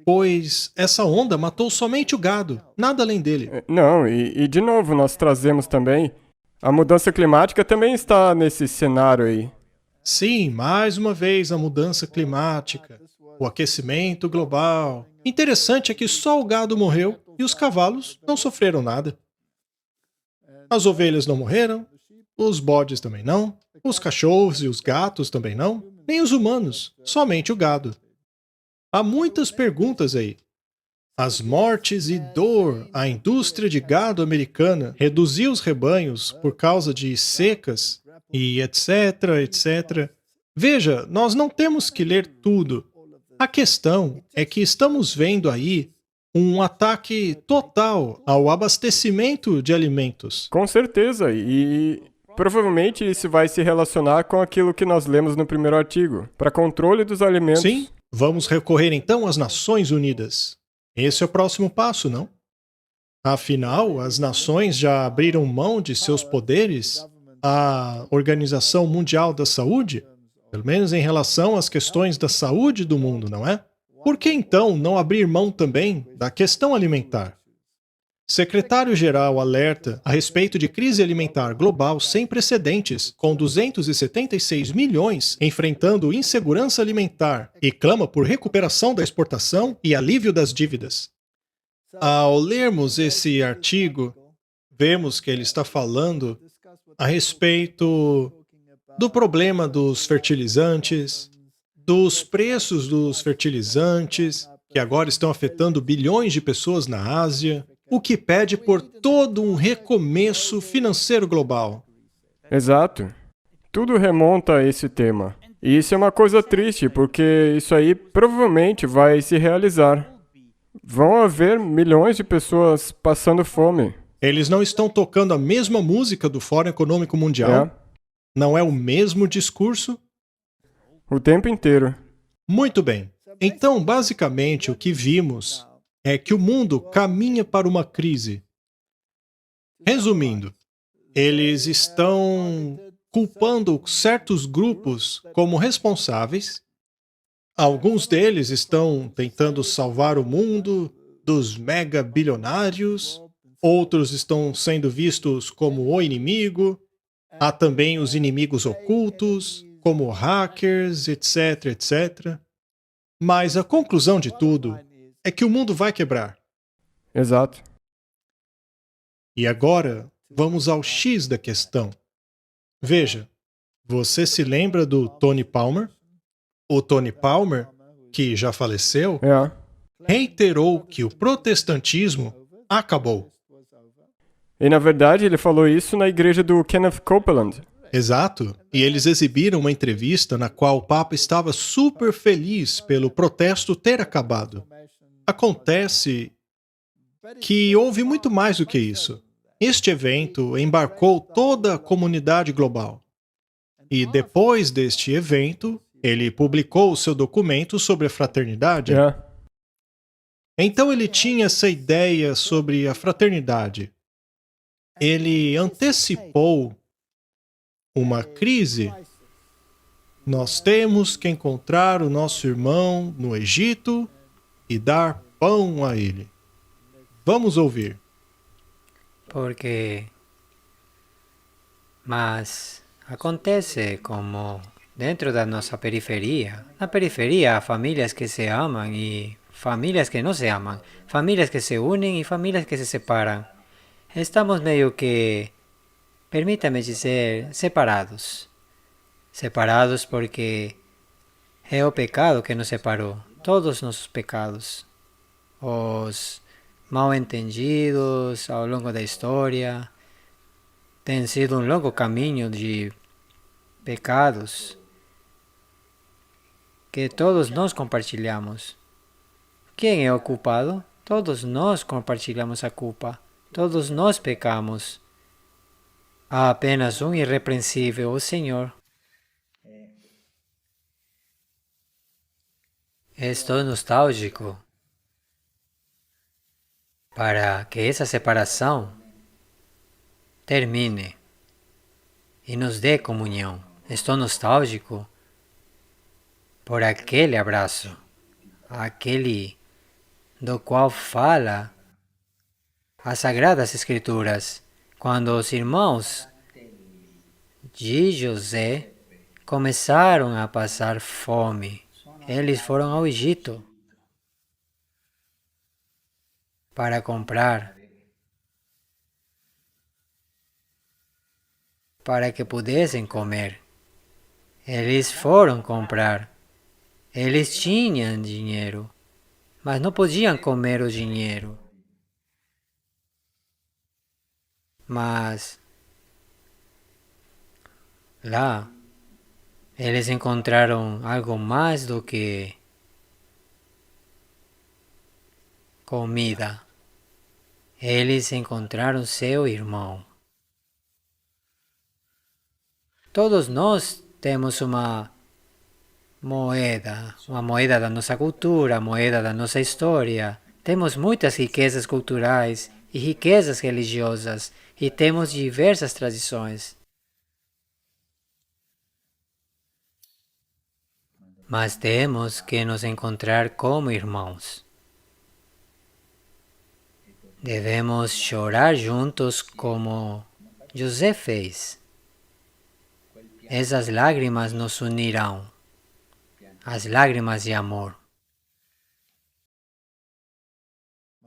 Pois essa onda matou somente o gado, nada além dele. Não, e de novo nós trazemos também, a mudança climática também está nesse cenário aí. Sim, mais uma vez a mudança climática, o aquecimento global. Interessante é que só o gado morreu e os cavalos não sofreram nada. As ovelhas não morreram, os bodes também não, os cachorros e os gatos também não, nem os humanos, somente o gado. Há muitas perguntas aí. As mortes e dor, a indústria de gado americana reduziu os rebanhos por causa de secas e etc, etc. Veja, nós não temos que ler tudo. A questão é que estamos vendo aí um ataque total ao abastecimento de alimentos. Com certeza, e provavelmente isso vai se relacionar com aquilo que nós lemos no primeiro artigo, para controle dos alimentos. Sim, vamos recorrer então às Nações Unidas. Esse é o próximo passo, não? Afinal, as nações já abriram mão de seus poderes à Organização Mundial da Saúde, pelo menos em relação às questões da saúde do mundo, não é? Por que então não abrir mão também da questão alimentar? Secretário-Geral alerta a respeito de crise alimentar global sem precedentes, com 276 milhões enfrentando insegurança alimentar e clama por recuperação da exportação e alívio das dívidas. Ao lermos esse artigo, vemos que ele está falando a respeito do problema dos fertilizantes, dos preços dos fertilizantes, que agora estão afetando bilhões de pessoas na Ásia, o que pede por todo um recomeço financeiro global. Exato. Tudo remonta a esse tema. E isso é uma coisa triste, porque isso aí provavelmente vai se realizar. Vão haver milhões de pessoas passando fome. Eles não estão tocando a mesma música do Fórum Econômico Mundial? É, Não é o mesmo discurso? o tempo inteiro. Muito bem. Então, basicamente, o que vimos é que o mundo caminha para uma crise. Resumindo, eles estão culpando certos grupos como responsáveis. Alguns deles estão tentando salvar o mundo dos mega bilionários. Outros estão sendo vistos como o inimigo. Há também os inimigos ocultos, como hackers, etc, etc. Mas a conclusão de tudo é que o mundo vai quebrar. Exato. E agora, vamos ao X da questão. Veja, você se lembra do Tony Palmer? O Tony Palmer, que já faleceu, É. reiterou que o protestantismo acabou. E na verdade ele falou isso na igreja do Kenneth Copeland. Exato. E eles exibiram uma entrevista na qual o Papa estava super feliz pelo protesto ter acabado. Acontece que houve muito mais do que isso. Este evento embarcou toda a comunidade global. E depois deste evento, ele publicou o seu documento sobre a fraternidade. É. Então ele tinha essa ideia sobre a fraternidade. Ele antecipou uma crise. Nós temos que encontrar o nosso irmão no Egito e dar pão a ele. Vamos ouvir. Mas acontece como dentro da nossa periferia. Na periferia há famílias que se amam e famílias que não se amam. Famílias que se unem e famílias que se separam. Estamos meio que, permítame dizer, separados. Separados porque é o pecado que nos separou. Todos os nossos pecados. Os mal entendidos ao longo da história. Tem sido um longo caminho de pecados que todos nós compartilhamos. Quem é o culpado? Todos nós compartilhamos a culpa. Todos nós pecamos. Há apenas um irrepreensível, o Senhor. Estou nostálgico para que essa separação termine e nos dê comunhão. Estou nostálgico por aquele abraço, aquele do qual fala as Sagradas Escrituras, quando os irmãos de José começaram a passar fome. Eles foram ao Egito para comprar, para que pudessem comer. Eles foram comprar. Eles tinham dinheiro, mas não podiam comer o dinheiro. Mas lá, eles encontraram algo mais do que comida. Eles encontraram seu irmão. Todos nós temos uma moeda da nossa cultura, moeda da nossa história. Temos muitas riquezas culturais e riquezas religiosas e temos diversas tradições. Mas temos que nos encontrar como irmãos. Devemos chorar juntos como José fez. Essas lágrimas nos unirão. As lágrimas de amor.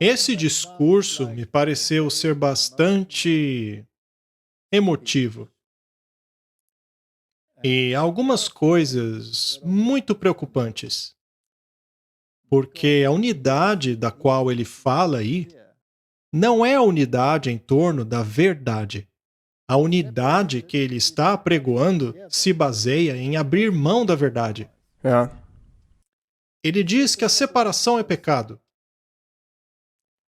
Esse discurso me pareceu ser bastante emotivo. E algumas coisas muito preocupantes. Porque a unidade da qual ele fala aí não é a unidade em torno da verdade. A unidade que ele está apregoando se baseia em abrir mão da verdade. Ele diz que a separação é pecado.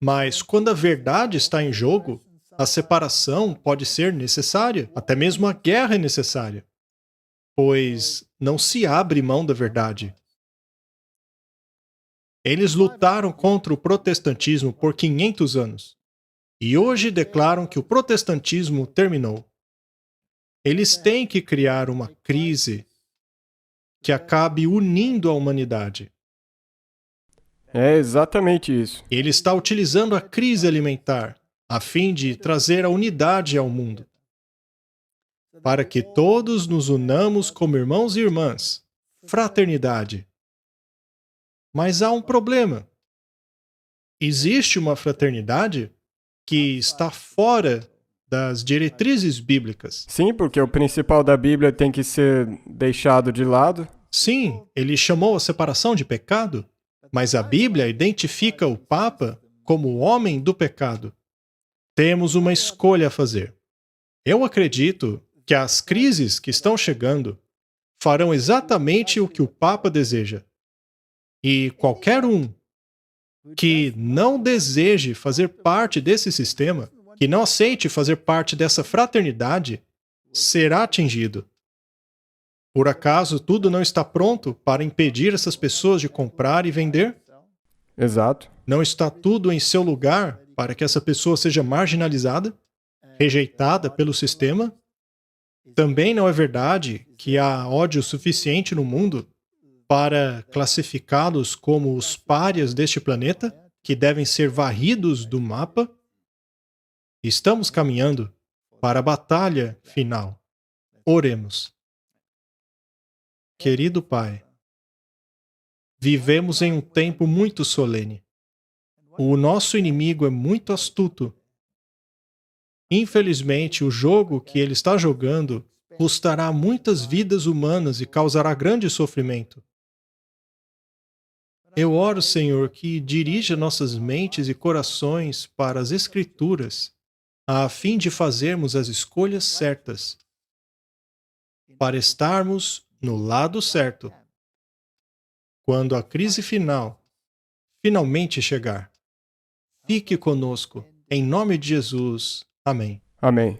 Mas quando a verdade está em jogo, a separação pode ser necessária, até mesmo a guerra é necessária, pois não se abre mão da verdade. Eles lutaram contra o protestantismo por 500 anos e hoje declaram que o protestantismo terminou. Eles têm que criar uma crise que acabe unindo a humanidade. É exatamente isso. Ele está utilizando a crise alimentar a fim de trazer a unidade ao mundo, para que todos nos unamos como irmãos e irmãs. Fraternidade. Mas há um problema. Existe uma fraternidade que está fora das diretrizes bíblicas. Sim, porque o principal da Bíblia tem que ser deixado de lado. Sim, ele chamou a separação de pecado, mas a Bíblia identifica o Papa como o homem do pecado. Temos uma escolha a fazer. Eu acredito que as crises que estão chegando farão exatamente o que o Papa deseja. E qualquer um que não deseje fazer parte desse sistema, que não aceite fazer parte dessa fraternidade, será atingido. Por acaso tudo não está pronto para impedir essas pessoas de comprar e vender? Exato. Não está tudo em seu lugar para que essa pessoa seja marginalizada, rejeitada pelo sistema? Também não é verdade que há ódio suficiente no mundo para classificá-los como os párias deste planeta, que devem ser varridos do mapa? Estamos caminhando para a batalha final. Oremos. Querido Pai, vivemos em um tempo muito solene. O nosso inimigo é muito astuto. Infelizmente, o jogo que ele está jogando custará muitas vidas humanas e causará grande sofrimento. Eu oro, Senhor, que dirija nossas mentes e corações para as Escrituras, a fim de fazermos as escolhas certas, para estarmos no lado certo, quando a crise final finalmente chegar. Fique conosco, em nome de Jesus. Amém. Amém.